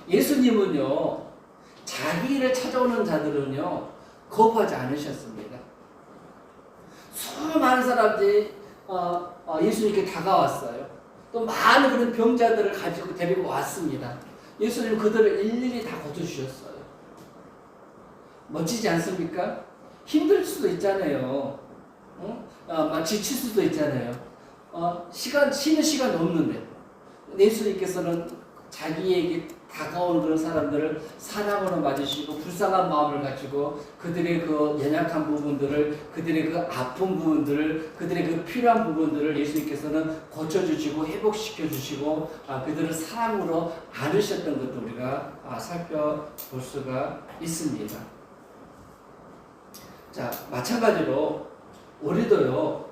예수님은요 자기를 찾아오는 자들은요 거부하지 않으셨습니다. 수많은 사람들이 예수님께 다가왔어요. 또 많은 그런 병자들을 가지고 데리고 왔습니다. 예수님 그들을 일일이 다 고쳐주셨어요. 멋지지 않습니까? 힘들 수도 있잖아요. 막 지칠 수도 있잖아요. 쉬는 시간이 없는데 예수님께서는 자기에게 다가오는 그런 사람들을 사랑으로 맞으시고 불쌍한 마음을 가지고 그들의 그 연약한 부분들을 그들의 그 아픈 부분들을 그들의 그 필요한 부분들을 예수님께서는 고쳐주시고 회복시켜주시고 그들을 사랑으로 안으셨던 것도 우리가 살펴볼 수가 있습니다. 자, 마찬가지로 우리도요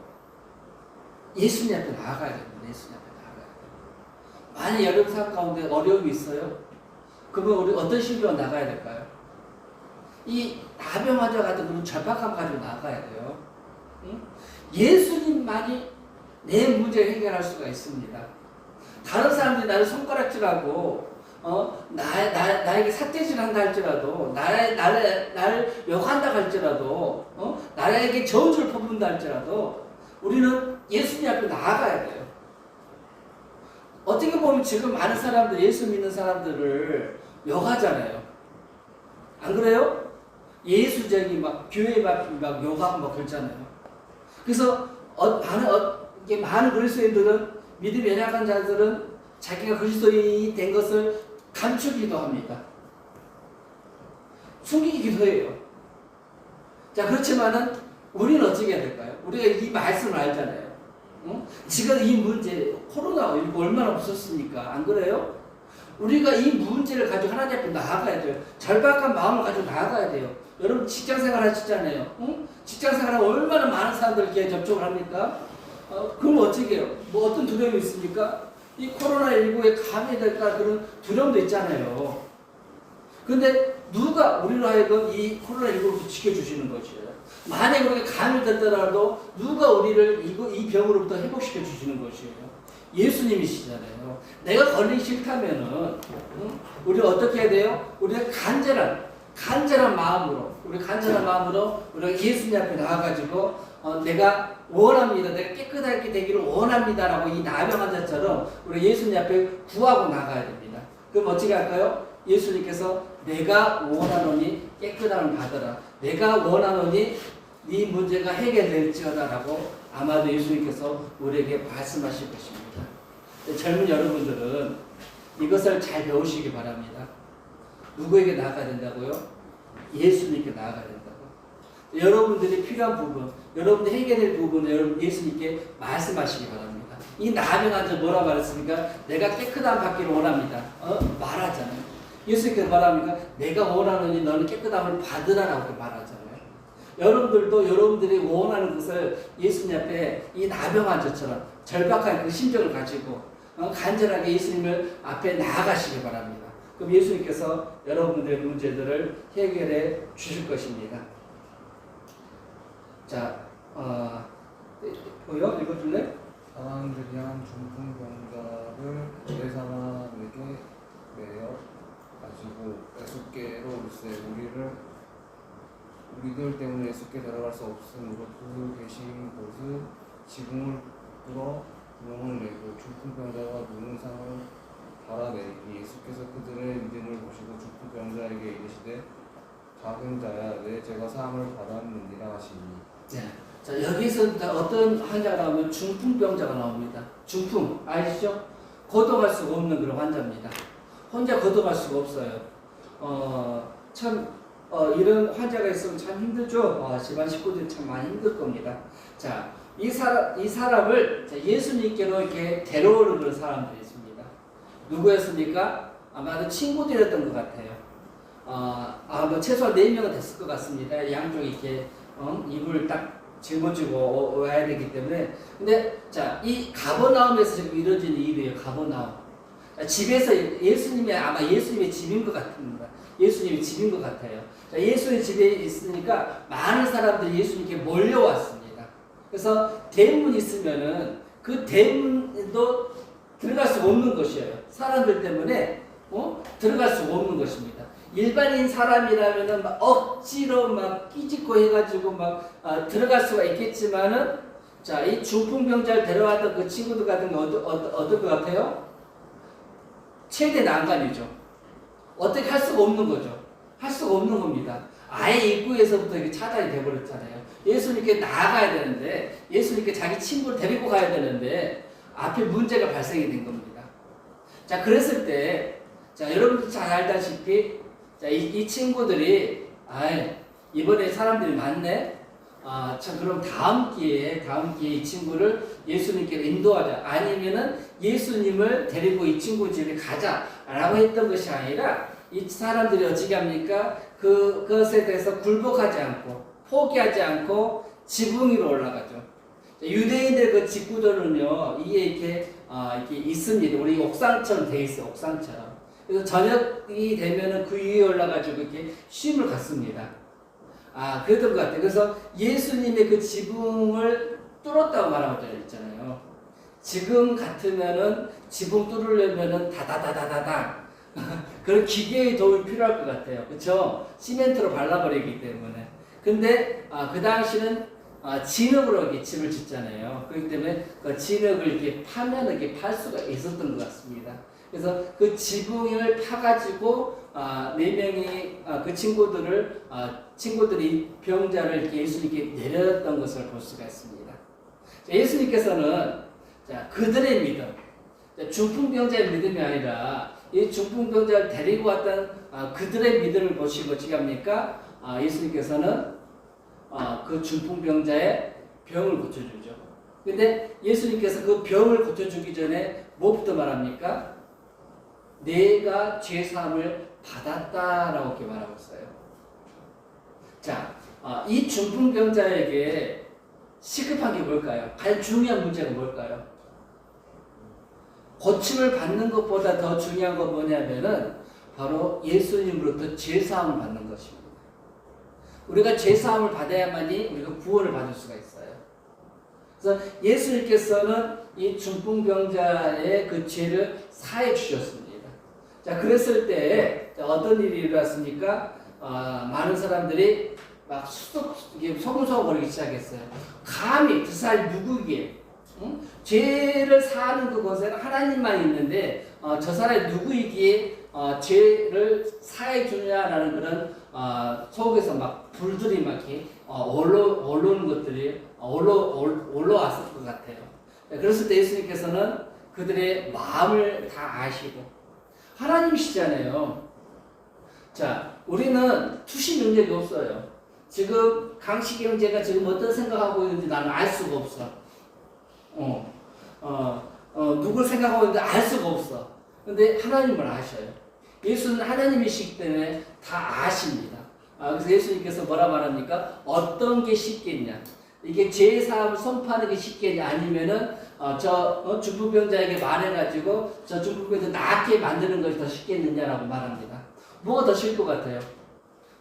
예수님 앞에 나아가야 됩니다. 예수님 앞에 나아가야 됩니다. 만약 여러분 삶 가운데 어려움이 있어요? 그러면 우리 어떤 심정으로 나가야 될까요? 이 나병 환자 같은 그런 절박함 가지고 나가야 돼요. 응? 예수님만이 내 문제를 해결할 수가 있습니다. 다른 사람들이 나를 손가락질하고 나에게 삿대질한다 할지라도 나를 욕한다 할지라도 나에게 저주를 퍼붓는다 할지라도 우리는 예수님 앞에 나아가야 돼요. 어떻게 보면 지금 많은 사람들 예수 믿는 사람들을 욕하잖아요. 안 그래요? 예수적인 막 교회 막 욕하고 막 그러잖아요. 그래서 많은 그리스도인들은 믿음이 연약한 자들은 자기가 그리스도인이 된 것을 감추기도 합니다. 숨기기도 해요. 자, 그렇지만은 우리는 어떻게 해야 될까요? 우리가 이 말씀을 알잖아요. 응? 지금 이 문제, 코로나19 얼마나 무섭습니까? 안 그래요? 우리가 이 문제를 가지고 하나님 앞에 나아가야 돼요. 절박한 마음을 가지고 나아가야 돼요. 여러분 직장생활 하시잖아요. 응? 직장생활하면 얼마나 많은 사람들께 접촉을 합니까? 그럼 어떻게 해요? 뭐 어떤 두려움이 있습니까? 이 코로나19에 감염될까 그런 두려움도 있잖아요. 그런데 누가 우리로 하여금 이 코로나19로부터 지켜주시는 것이에요. 만약 우리가 감염됐더라도 누가 우리를 이 병으로부터 회복시켜 주시는 것이에요. 예수님이시잖아요. 내가 걸리기 싫다면은 우리가 어떻게 해야 돼요? 우리가 간절한 마음으로 우리가 예수님 앞에 나와가지고 내가 원합니다. 내가 깨끗하게 되기를 원합니다라고 이 나병한 자처럼 우리 예수님 앞에 구하고 나가야 됩니다. 그럼 어떻게 할까요? 예수님께서 내가 원하노니 깨끗함을 받아라. 내가 원하노니 네 문제가 해결될지어다라고 아마도 예수님께서 우리에게 말씀하실 것입니다. 젊은 여러분들은 이것을 잘 배우시기 바랍니다. 누구에게 나아가야 된다고요? 예수님께 나아가야 된다고. 여러분들이 필요한 부분, 여러분들 해결될 부분을 여러분 예수님께 말씀하시기 바랍니다. 이 나병한테 뭐라 말했습니까? 내가 깨끗함 받기를 원합니다. 말하잖아요. 예수님께서 말합니까? 내가 원하노니 너는 깨끗함을 받으라라고 말하잖아요. 여러분들도 여러분들이 원하는 것을 예수님 앞에 이 나병한 자처럼 절박한 그 심정을 가지고 간절하게 예수님을 앞에 나아가시기 바랍니다. 그럼 예수님께서 여러분들의 문제들을 해결해 주실 것입니다. 자, 보여? 읽어줄래? 사람들이 한 중풍병자를 네 사람에게 매여 가지고 애숙게로 일세 우리들 때문에 애숙게 들어갈 수 없으므로 그 계신 곳은 지붕을 뚫어 구멍을 내고 중풍병자가 누는 상을 달아내리니 예수께서 그들의 믿음을 보시고 중풍병자에게 이르시되 작은 자야 내 제가 사함을 받았느니라 하시니. 네. 자, 여기서 어떤 환자가 나오면 중풍병자가 나옵니다. 중풍 아시죠? 거듭할 수가 없는 그런 환자입니다. 혼자 거듭할 수가 없어요. 이런 환자가 있으면 참 힘들죠. 집안 식구들이 참 많이 힘들 겁니다. 자, 이 사람을 예수님께로 이렇게 데려오는 그런 사람들이 있습니다. 누구였습니까? 아마도 친구들이었던 것 같아요. 뭐 최소한 4명은 됐을 것 같습니다. 양쪽에 이렇게 입을 딱 짊어지고 와야 되기 때문에. 근데 자, 이 가버나움에서 지금 이루어지는 일이에요. 가버나움. 집에서 예수님이 아마 예수님의 집인 것 같습니다. 예수님의 집인 것 같아요. 자, 예수의 집에 있으니까 많은 사람들이 예수님께 몰려왔습니다. 그래서 대문이 있으면은 그 대문도 들어갈 수 없는 것이에요. 사람들 때문에 들어갈 수 없는 것입니다. 일반인 사람이라면은 막 억지로 막 끼짓고 해가지고 막 들어갈 수가 있겠지만은 자, 이 중풍병자를 데려왔던 그 친구들 같은 거 어떨 것 같아요? 최대 난관이죠. 어떻게 할 수가 없는 거죠. 할 수가 없는 겁니다. 아예 입구에서부터 이렇게 차단이 돼버렸잖아요. 예수님께 나아가야 되는데, 예수님께 자기 친구를 데리고 가야 되는데, 앞에 문제가 발생이 된 겁니다. 자, 그랬을 때, 자, 여러분들 잘 알다시피, 자, 이 친구들이, 이번에 사람들이 많네? 참, 그럼 다음 기회에 이 친구를 예수님께 인도하자. 아니면은 예수님을 데리고 이 친구 집에 가자라고 했던 것이 아니라, 이 사람들이 어떻게 합니까? 그것에 대해서 굴복하지 않고, 포기하지 않고, 지붕 위로 올라가죠. 유대인들 그 집구조는요, 이게 이렇게 있습니다. 우리 옥상처럼 돼 있어요, 옥상처럼. 그래서 저녁이 되면은 그 위에 올라가지고 이렇게 쉼을 갖습니다. 그랬던 것 같아요. 그래서 예수님의 그 지붕을 뚫었다고 말하고 있잖아요. 지금 같으면은 지붕 뚫으려면은 다다다다다다 그런 기계의 도움이 필요할 것 같아요. 그렇죠? 시멘트로 발라버리기 때문에. 근데 그 당시는 진흙으로 이렇게 집을 짓잖아요. 그렇기 때문에 그 진흙을 이렇게 파면 이렇게 팔 수가 있었던 것 같습니다. 그래서 그 지붕을 파가지고 네 명이 그 친구들이 병자를 이렇게 예수님께 내렸던 것을 볼 수가 있습니다. 예수님께서는 그들의 믿음, 중풍병자의 믿음이 아니라 이 중풍병자를 데리고 왔던 그들의 믿음을 보시고 어떻게 합니까? 예수님께서는 그 중풍병자의 병을 고쳐주죠. 근데 예수님께서 그 병을 고쳐주기 전에 무엇부터 말합니까? 내가 죄사함을 받았다라고 이렇게 말하고 있어요. 자, 이 중풍병자에게 시급한 게 뭘까요? 가장 중요한 문제가 뭘까요? 고침을 받는 것보다 더 중요한 건 뭐냐면은 바로 예수님으로부터 죄사함을 받는 것입니다. 우리가 죄사함을 받아야만이 우리가 구원을 받을 수가 있어요. 그래서 예수님께서는 이 중풍병자의 그 죄를 사해 주셨습니다. 자, 그랬을 때 어떤 일이 일어났습니까? 많은 사람들이 막 소문소문거리기 시작했어요. 감히 그 사람이 누구기에 죄를 사하는 그곳에는 하나님만 있는데 저 사람이 누구이기에 죄를 사해 주냐라는 그런 속에서 막 불들이 막 이렇게 올라오는 것들이 올라왔을 것 같아요. 그랬을 때 예수님께서는 그들의 마음을 다 아시고 하나님이시잖아요. 자, 우리는 투시 능력이 없어요. 지금 강식이 형제가 지금 어떤 생각하고 있는지 나는 알 수가 없어. 누굴 생각하고 있는지 알 수가 없어. 근데 하나님을 아셔요. 예수는 하나님이시기 때문에 다 아십니다. 그래서 예수님께서 뭐라 말합니까? 어떤 게 쉽겠냐? 이게 죄사함을 선포하는 게 쉽겠냐? 아니면은 중풍병자에게 말해가지고 저 중풍병자 낫게 만드는 것이 더 쉽겠느냐라고 말합니다. 뭐가 더 쉬울 것 같아요?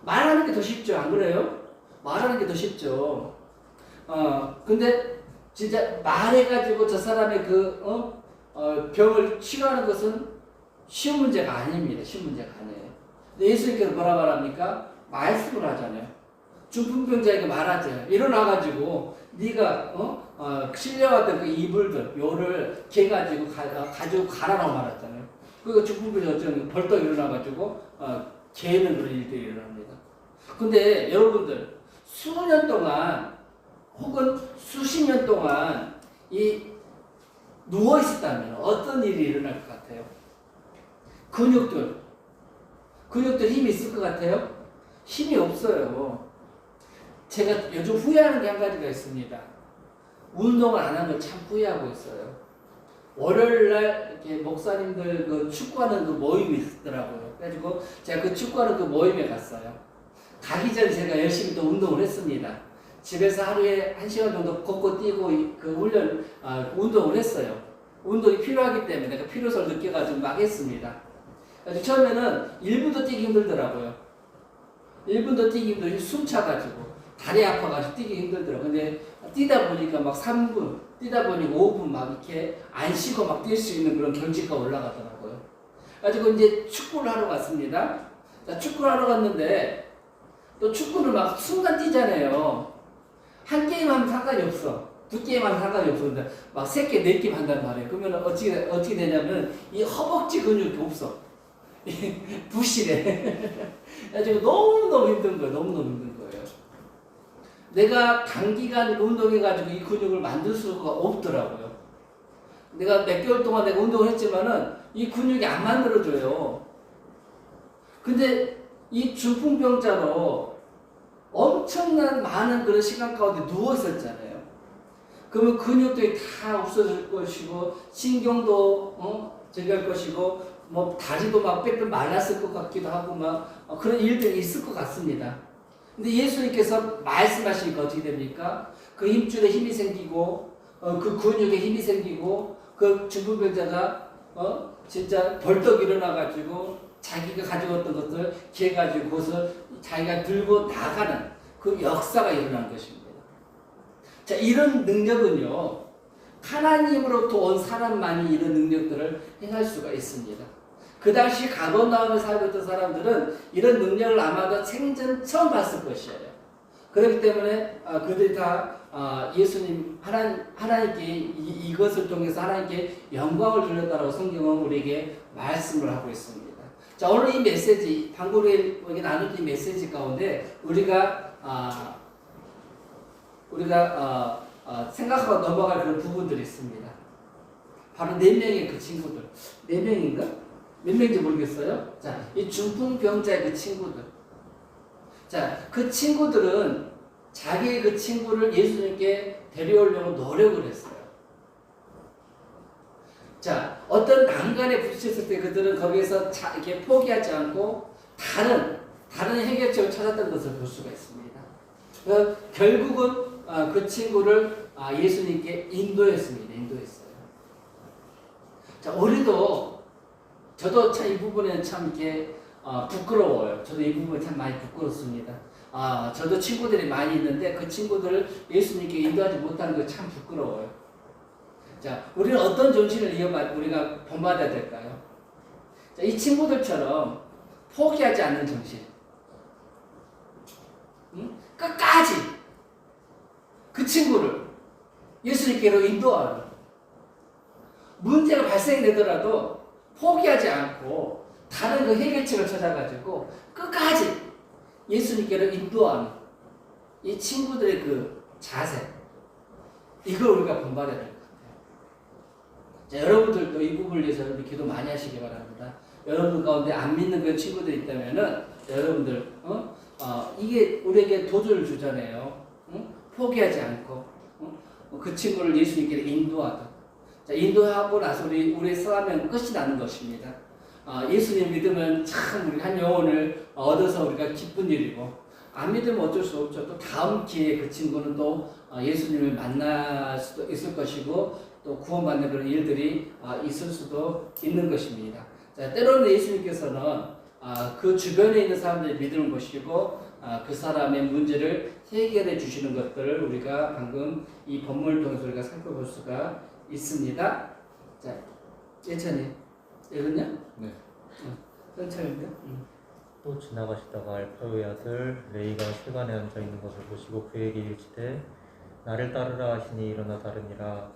말하는 게 더 쉽죠, 안 그래요? 말하는 게 더 쉽죠. 근데 진짜 말해가지고 저 사람의 병을 치료하는 것은 쉬운 문제가 아닙니다. 쉬운 문제가 아니에요. 근데 예수님께서 뭐라 말합니까? 말씀을 하잖아요. 중풍병자에게 말하죠. 일어나가지고 네가 실려왔던 그 이불들 요를 개가지고 가지고 가라라고 말했잖아요. 그리고 중풍병자 어쩌면 벌떡 일어나가지고 개는 그런 일들이 일어납니다. 근데 여러분들 수년 동안 혹은 수십 년 동안 누워 있었다면 어떤 일이 일어날 것 같아요? 근육들 힘이 있을 것 같아요? 힘이 없어요. 제가 요즘 후회하는 게 한 가지가 있습니다. 운동을 안 한 걸 참 후회하고 있어요. 월요일날 이렇게 목사님들 그 축구하는 그 모임이 있더라고요. 그래가지고 제가 그 축구하는 그 모임에 갔어요. 가기 전에 제가 열심히 또 운동을 했습니다. 집에서 하루에 1시간 정도 걷고 뛰고 그 운동을 했어요. 운동이 필요하기 때문에 그 필요성을 느껴가지고 막 했습니다. 그래서 처음에는 1분도 뛰기 힘들더라고요. 1분도 뛰기 힘들고 숨 차가지고 다리 아파가지고 뛰기 힘들더라고요. 근데 뛰다 보니까 막 3분, 뛰다 보니까 5분 막 이렇게 안 쉬고 막 뛸 수 있는 그런 경지가 올라가더라고요. 가지고 이제 축구를 하러 갔습니다. 자, 축구를 하러 갔는데 또 축구를 막 순간 뛰잖아요. 한 게임 하면 상관이 없어. 두 게임 하면 상관이 없었는데 막 3개, 4게임 한단 말이에요. 그러면 어떻게 되냐면 이 허벅지 근육이 없어. 부실해. 그래가지고 너무너무 힘든 거예요. 너무너무 힘든 거예요. 내가 단기간 운동해가지고 이 근육을 만들 수가 없더라고요. 내가 몇 개월 동안 내가 운동을 했지만은 이 근육이 안 만들어져요. 근데 이 중풍병자로 엄청난 많은 그런 시간 가운데 누워있었잖아요. 그러면 근육들이 다 없어질 것이고, 신경도 저기 할 것이고, 뭐 다리도 막 빼빼 말랐을 것 같기도 하고 막 그런 일들이 있을 것 같습니다. 근데 예수님께서 말씀하시니까 어떻게 됩니까? 그 힘줄에 힘이 생기고, 그 근육에 힘이 생기고, 그 중풍병자가 진짜 벌떡 일어나가지고 자기가 가져왔던 것을 걔 가지고 그것을 자기가 들고 나가는 그 역사가 일어난 것입니다. 자, 이런 능력은요, 하나님으로부터 온 사람만이 이런 능력들을 행할 수가 있습니다. 그 당시 가버나움에 살고 있던 사람들은 이런 능력을 아마도 생전 처음 봤을 것이에요. 그렇기 때문에 그들이 다 예수님 하나님께 이것을 통해서 하나님께 영광을 돌렸다라고 성경은 우리에게 말씀을 하고 있습니다. 자, 오늘 이 메시지, 방금 우리 나눈 이 메시지 가운데 우리가 생각하고 넘어갈 그런 부분들이 있습니다. 바로 4명의 그 친구들. 4명인가? 몇 명인지 모르겠어요. 자, 이 중풍병자의 그 친구들. 자, 그 친구들은 자기의 그 친구를 예수님께 데려오려고 노력을 했어요. 자, 어떤 난간에 부딪혔을 때 그들은 거기에서 이렇게 포기하지 않고 다른 해결책을 찾았던 것을 볼 수가 있습니다. 결국은 그 친구를 예수님께 인도했습니다. 인도했어요. 자, 우리도 저도 참 이 부분에는 참 이렇게 부끄러워요. 저도 이 부분에 참 많이 부끄럽습니다. 저도 친구들이 많이 있는데 그 친구들을 예수님께 인도하지 못하는 거 참 부끄러워요. 자, 우리는 어떤 정신을 우리가 본받아야 될까요? 자, 이 친구들처럼 포기하지 않는 정신. 끝까지 그 친구를 예수님께로 인도하는. 문제가 발생되더라도 포기하지 않고 다른 그 해결책을 찾아가지고 끝까지 예수님께로 인도하는 이 친구들의 그 자세. 이걸 우리가 본받아야 될 것 같아요. 자, 여러분들도 이 부분을 위해서 기도 많이 하시기 바랍니다. 여러분 가운데 안 믿는 그 친구들이 있다면은 여러분들 이게 우리에게 도전을 주잖아요. 포기하지 않고 그 친구를 예수님께 인도하다. 자, 인도하고 나서 우리의 싸움은 끝이 나는 것입니다. 예수님 믿으면 참 우리 한 영혼을 얻어서 우리가 기쁜 일이고, 안 믿으면 어쩔 수 없죠. 또 다음 기회에 그 친구는 또 예수님을 만날 수도 있을 것이고, 또 구원받는 그런 일들이 있을 수도 있는 것입니다. 자, 때로는 예수님께서는 그 주변에 있는 사람들이 믿는 것이고, 그 사람의 문제를 해결해 주시는 것들을 우리가 방금 이 본문을 통해서 우리가 살펴볼 수가 있습니다. 자, 예찬이 읽었냐? 네. 천천히인데. 또 지나가시다가 알파요의 아들 레이가 세간에 앉아 있는 것을 보시고 그에게 이르시되 나를 따르라 하시니 일어나 따르니라.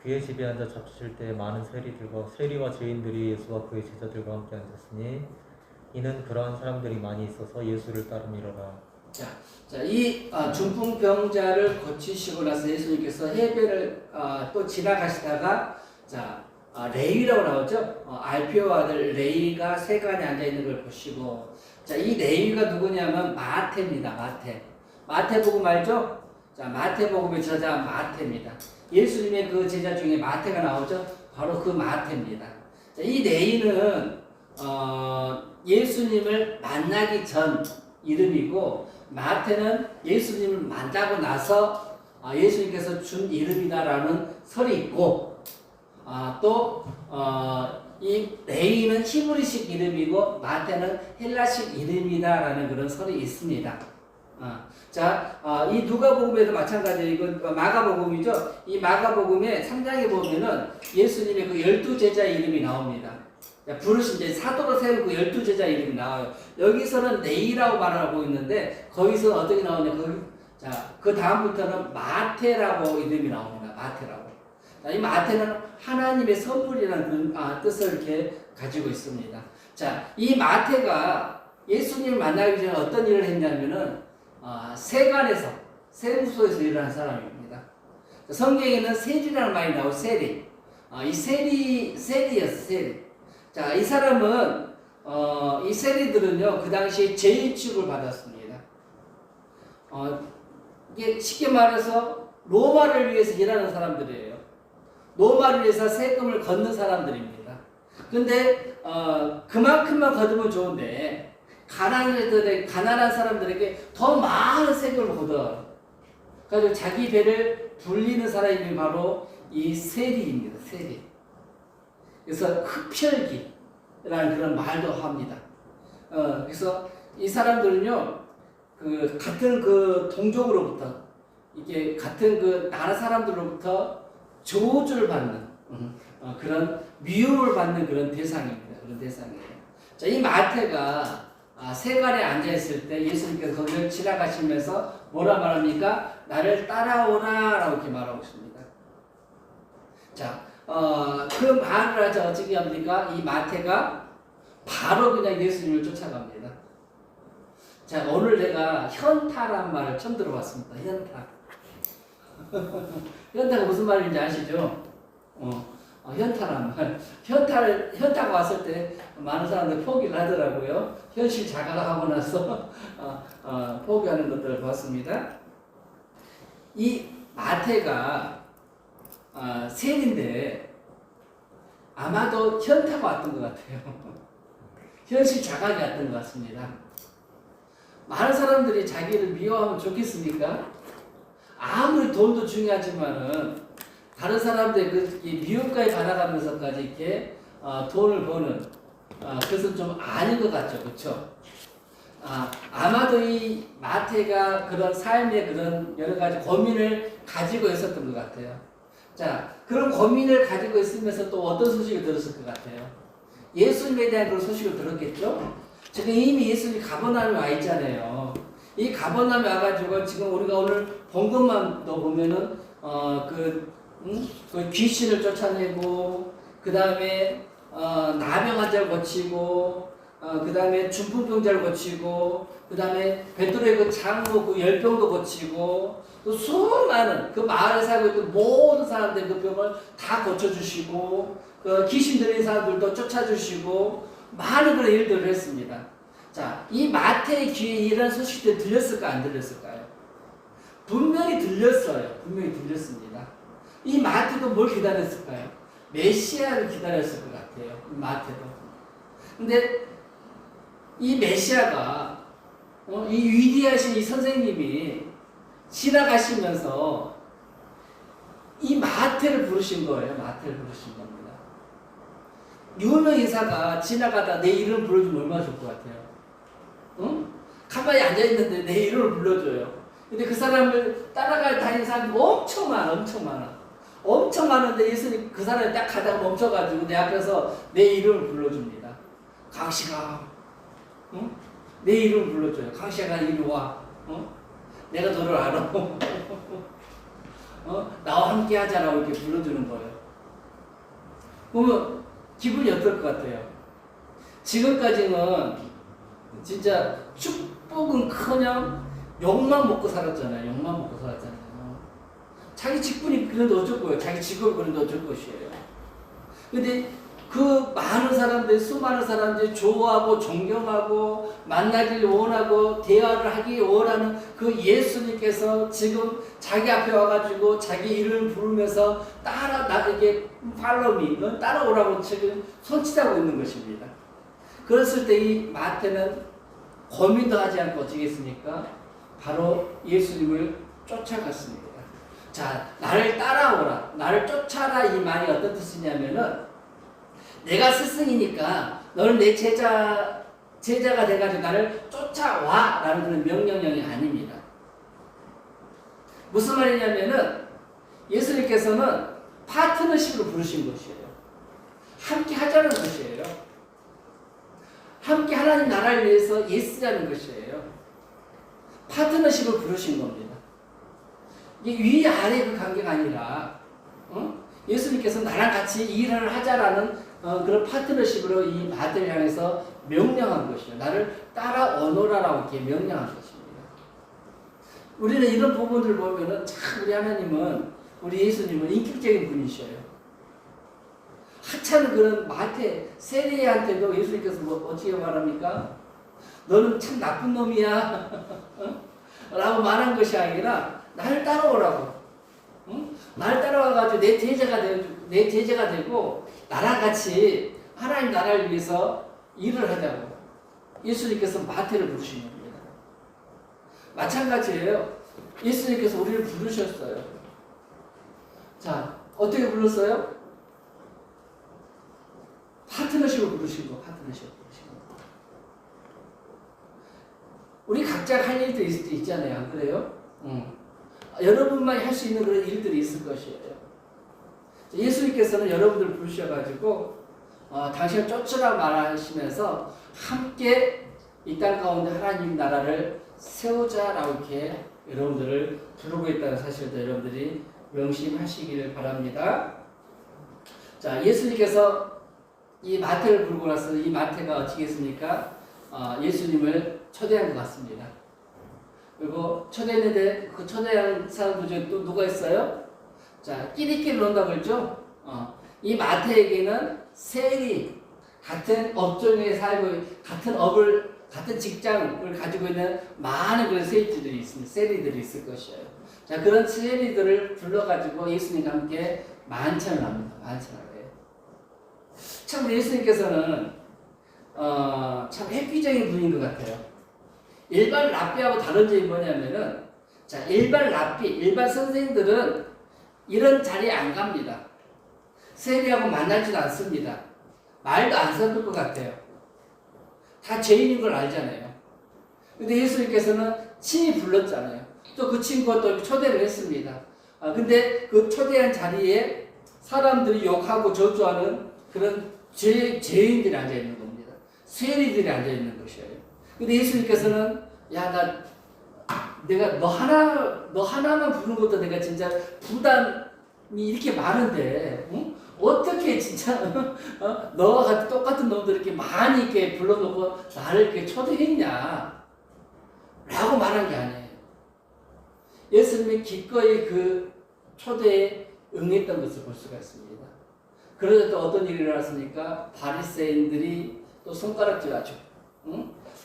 그의 집에 앉아 잡수실 때 많은 세리와 죄인들이 예수와 그의 제자들과 함께 앉았으니 이는 그러한 사람들이 많이 있어서 예수를 따르미로라. 자, 이 중풍병자를 고치시고 나서 예수님께서 해변을 또 지나가시다가 레위라고 나오죠. 알피오 아들 레위가 세간에 앉아 있는 걸 보시고, 자, 이 레위가 누구냐면 마태입니다. 마태복음 알죠? 자, 마태복음의 저자 마태입니다. 예수님의 그 제자 중에 마태가 나오죠. 바로 그 마태입니다. 자, 이 레위는 예수님을 만나기 전 이름이고, 마태는 예수님을 만나고 나서 예수님께서 준 이름이다라는 설이 있고, 이 레위는 히브리식 이름이고 마태는 헬라식 이름이다라는 그런 설이 있습니다. 이 누가복음에도 마찬가지예요. 이건 마가복음이죠. 이 마가복음에 3장에 보면은 예수님의 그 12제자 이름이 나옵니다. 부르신 이제 사도로 세운 그 12제자 이름이 나와요. 여기서는 네이라고 말하고 있는데 거기서 어떻게 나오냐? 그 다음부터는 마태라고 이름이 나옵니다. 마태라고. 이 마태는 하나님의 선물이라는 뜻을 이렇게 가지고 있습니다. 이 마태가 예수님을 만나기 전에 어떤 일을 했냐면은 세간에서 세무소에서 일을 한 사람입니다. 성경에는 세리라는 말이 나오고 세리. 이 세리였어 세리. 이 사람은 이 세리들은요 그 당시에 죄인 취급을 받았습니다. 이게 쉽게 말해서 로마를 위해서 일하는 사람들이에요. 로마를 위해서 세금을 걷는 사람들입니다. 근데 그만큼만 걷으면 좋은데 가난한 사람들에게 더 많은 세금을 걷어. 그래서 자기 배를 불리는 사람이 바로 이 세리입니다. 세리. 그래서 흡혈귀라는 그런 말도 합니다. 그래서 이 사람들은요, 같은 동족으로부터, 이게 같은 나라 사람들로부터 조주를 받는, 그런 미움을 받는 그런 대상입니다. 그런 대상이에요. 이 마태가 세간에 앉아있을 때 예수님께서 거기를 지나가시면서 뭐라 말합니까? 나를 따라오라 라고 이렇게 말하고 있습니다. 그 말을 하자 어떻게 합니까? 이 마태가 바로 그냥 예수님을 쫓아갑니다. 오늘 내가 현타란 말을 처음 들어봤습니다. 현타. 현타가 무슨 말인지 아시죠? 현타란 말. 현타가 왔을 때 많은 사람들이 포기를 하더라고요. 현실 자각하고 나서 포기하는 것들을 봤습니다. 이 마태가 세리인데 아마도 현타가 왔던 것 같아요. 현실 자각이 왔던 것 같습니다. 많은 사람들이 자기를 미워하면 좋겠습니까? 아무리 돈도 중요하지만은 다른 사람들의 미움까지 받아가면서까지 이렇게 돈을 버는 그것은 좀 아닌 것 같죠, 그렇죠? 아마도 이 마태가 그런 삶의 그런 여러 가지 고민을 가지고 있었던 것 같아요. 그런 고민을 가지고 있으면서 또 어떤 소식을 들었을 것 같아요? 예수님에 대한 그런 소식을 들었겠죠? 지금 이미 예수님이 가버나움에 와 있잖아요. 이 가버나움에 와가지고 지금 우리가 오늘 본 것만 더 보면은 그 귀신을 쫓아내고 그 다음에 나병 환자를 고치고 그 다음에 중풍병자를 고치고 그 다음에 베드로의 그 장로 그 열병도 고치고 또 수많은 그 마을에 살고 있던 모든 사람들 그 병을 다 고쳐주시고 그 귀신 들린 사람들도 쫓아주시고 많은 그런 일들을 했습니다. 이 마태의 귀에 이런 소식들이 들렸을까 안 들렸을까요? 분명히 들렸어요. 분명히 들렸습니다. 이 마태도 뭘 기다렸을까요? 메시아를 기다렸을 것 같아요. 마태도. 근데 이 메시아가 이 위대하신 이 선생님이 지나가시면서 이 마태를 부르신 거예요. 마태를 부르신 겁니다. 유명 인사가 지나가다 내 이름 불러주면 얼마나 좋을 것 같아요. 응? 가만히 앉아있는데 내 이름을 불러줘요. 근데 그 사람을 따라갈 다니는 사람이 엄청 많아. 엄청 많은데 예수님 그 사람이 딱 가다가 멈춰가지고 내 앞에서 내 이름을 불러줍니다. 강씨가, 응? 내 이름을 불러줘요. 강씨가 이리 와. 내가 너를 알아. 나와 함께 하자라고 이렇게 불러주는 거예요. 그러면 기분이 어떨 것 같아요? 지금까지는 진짜 축복은커녕 욕만 먹고 살았잖아요. 자기 직분이 그래도 어쩔 거예요. 자기 직업이 그래도 어쩔 것이에요. 근데 그 많은 사람들, 수많은 사람들이 좋아하고 존경하고 만나길 원하고 대화를 하기 원하는 그 예수님께서 지금 자기 앞에 와가지고 자기 이름을 부르면서 나에게 팔로미, 넌 따라오라고 지금 손짓하고 있는 것입니다. 그랬을 때 이 마태는 고민도 하지 않고 어찌겠습니까? 바로 예수님을 쫓아갔습니다. 자, 나를 따라오라, 나를 쫓아라 이 말이 어떤 뜻이냐면은 내가 스승이니까 너는 내 제자가 돼가지고 나를 쫓아와 라는 그런 명령형이 아닙니다. 무슨 말이냐면은 예수님께서는 파트너십으로 부르신 것이에요. 함께 하자는 것이에요. 함께 하나님 나라를 위해서 예쓰자는 것이에요. 파트너십을 부르신 겁니다. 이게 위아래 그 관계가 아니라 예수님께서 나랑 같이 일을 하자라는 그런 파트너십으로 이 마태를 향해서 명령한 것이에요. 나를 따라오너라라고 이렇게 명령한 것입니다. 우리는 이런 부분들을 보면은 참 우리 하나님은, 우리 예수님은 인격적인 분이셔요. 하찮은 그런 마태 세리한테도 예수님께서 어떻게 말합니까? 너는 참 나쁜 놈이야 라고 말한 것이 아니라 나를 따라오라고. 나를 따라와가지고 내 제자가 되고 나랑 같이 하나님 나라를 위해서 일을 하자고 예수님께서 마태를 부르신 겁니다. 마찬가지예요. 예수님께서 우리를 부르셨어요. 자, 어떻게 불렀어요? 파트너십을 부르신 거, 파트너십을 부르신 거. 우리 각자 할 일도 있잖아요. 안 그래요? 여러분만이 할 수 있는 그런 일들이 있을 것이에요. 예수님께서는 여러분들을 부르셔가지고 당신을 쫓으라 말하시면서 함께 이 땅 가운데 하나님 나라를 세우자라고 이렇게 여러분들을 부르고 있다는 사실도 여러분들이 명심하시기를 바랍니다. 자, 예수님께서 이 마태를 부르고 나서 이 마태가 어떻게 했습니까? 예수님을 초대한 것 같습니다. 그리고 초대했는데 그 초대한 사람들 중에 또 누가 있어요? 자, 끼리끼리 논다고 그랬죠? 이 마태에게는 세리, 같은 업종에 살고, 같은 직장을 가지고 있는 많은 그런 세리들이 있습니다. 세리들이 있을 것이에요. 자, 그런 세리들을 불러가지고 예수님과 함께 만찬을 합니다. 만찬을 해요. 참 예수님께서는 참 획기적인 분인 것 같아요. 일반 랍비하고 다른 점이 뭐냐면은, 자, 일반 선생들은 이런 자리에 안 갑니다. 세리하고 만나지도 않습니다. 말도 안 섞을 것 같아요. 다 죄인인 걸 알잖아요. 근데 예수님께서는 친히 불렀잖아요. 또 그 친구가 또 초대를 했습니다. 근데 그 초대한 자리에 사람들이 욕하고 저주하는 그런 죄인들이 앉아있는 겁니다. 세리들이 앉아있는 것이에요. 근데 예수님께서는 내가 너 하나만 부르는 것도 내가 진짜 부담이 이렇게 많은데, 어떻게 진짜 너와 같은 똑같은 놈들 이렇게 많이 이렇게 불러놓고 나를 이렇게 초대했냐? 라고 말한 게 아니에요. 예수님이 기꺼이 그 초대에 응했던 것을 볼 수가 있습니다. 그러자 또 어떤 일이 일어났습니까? 바리새인들이 또 손가락질하죠.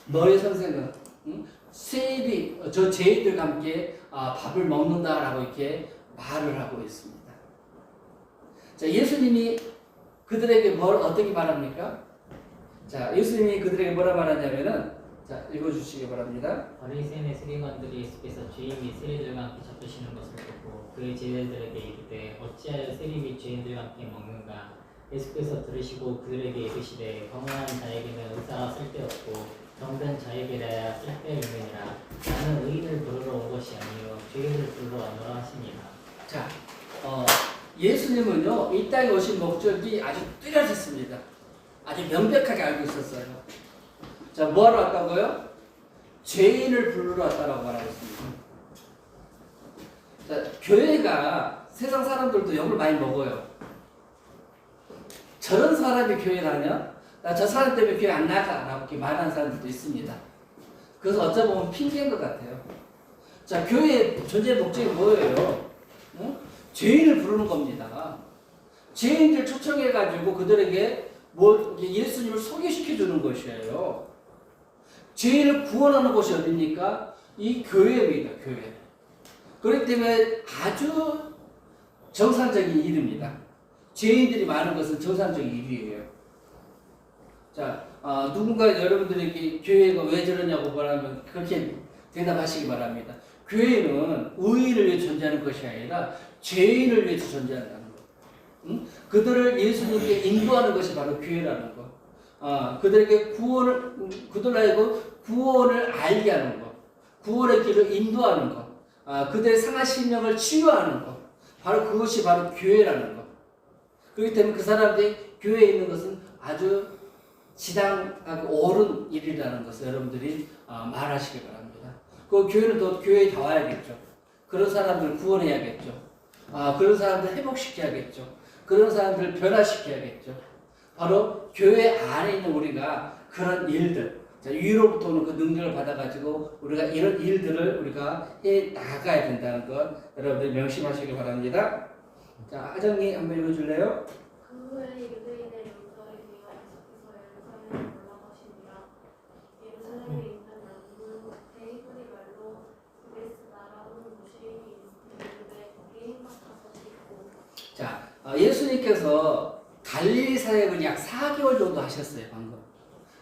너의 선생은 세리, 저 죄인들과 함께 밥을 먹는다라고 이렇게 말을 하고 있습니다. 자, 예수님이 그들에게 어떻게 말합니까? 자, 예수님이 그들에게 뭐라 말하냐면은, 자, 읽어주시기 바랍니다. 바리새인의 세리관들이 예수께서 죄인 및 세리들과 함께 잡수시는 것을 보고 그의 제자들에게 이르되 어찌하여 세리 및 죄인들과 함께 먹는가? 예수께서 들으시고 그들에게 이르시되 건강한 자에게는 의사가 쓸데없고 병든 자에게 대하여 쓸데있느니라. 나는 의인을 부르러 온 것이 아니요 죄인을 부르러 왔노라 하시니라. 자, 예수님은요, 이 땅에 오신 목적이 아주 뚜렷했습니다. 아주 명백하게 알고 있었어요. 자, 뭐하러 왔다고요? 죄인을 부르러 왔다라고 말하고 있습니다. 자, 교회가 세상 사람들도 욕을 많이 먹어요. 저런 사람이 교회 다녀? 나 저 사람 때문에 교회 안 나가 라고 이렇게 말하는 사람들도 있습니다. 그래서 어쩌면 핑계인 것 같아요. 자, 교회의 존재 목적이 뭐예요? 죄인을 부르는 겁니다. 죄인들 초청해가지고 그들에게 예수님을 소개시켜 주는 것이에요. 죄인을 구원하는 곳이 어디입니까? 이 교회입니다. 교회. 그렇기 때문에 아주 정상적인 일입니다. 죄인들이 많은 것은 정상적인 일이에요. 자, 누군가 여러분들에게 교회가 왜 저러냐고 말하면 그렇게 대답하시기 바랍니다. 교회는 의인을 위해 존재하는 것이 아니라 죄인을 위해서 존재한다는 거. 응? 그들을 예수님께 인도하는 것이 바로 교회라는 거. 그들에게 그들 하여금 구원을 알게 하는 것, 구원의 길을 인도하는 것, 그들의 상한 심령을 치유하는 것, 바로 그것이 바로 교회라는 것. 그렇기 때문에 그 사람들이 교회에 있는 것은 아주 지당하게 옳은 일이라는 것을 여러분들이 말하시기 바랍니다. 그 교회는 또 교회에 다 와야겠죠. 그런 사람들을 구원해야겠죠. 그런 사람들 회복시켜야겠죠. 그런 사람들을 변화시켜야겠죠. 바로 교회 안에 있는 우리가 그런 일들, 위로부터 오는 그 능력을 받아가지고 우리가 이런 일들을 우리가 해 나가야 된다는 것 여러분들 명심하시기 바랍니다. 자, 하정이 한번 읽어줄래요? 그 후에 유대인의 명절에 되어 예수께서 예루살렘에 올라가시니라. 예루살렘에 있는 남문 헤브리 말로 베데스다라는 곳이 있는데 거기 흰박하서 있고. 자, 예수님께서 갈릴리 사역을 약 4개월 정도 하셨어요, 방금.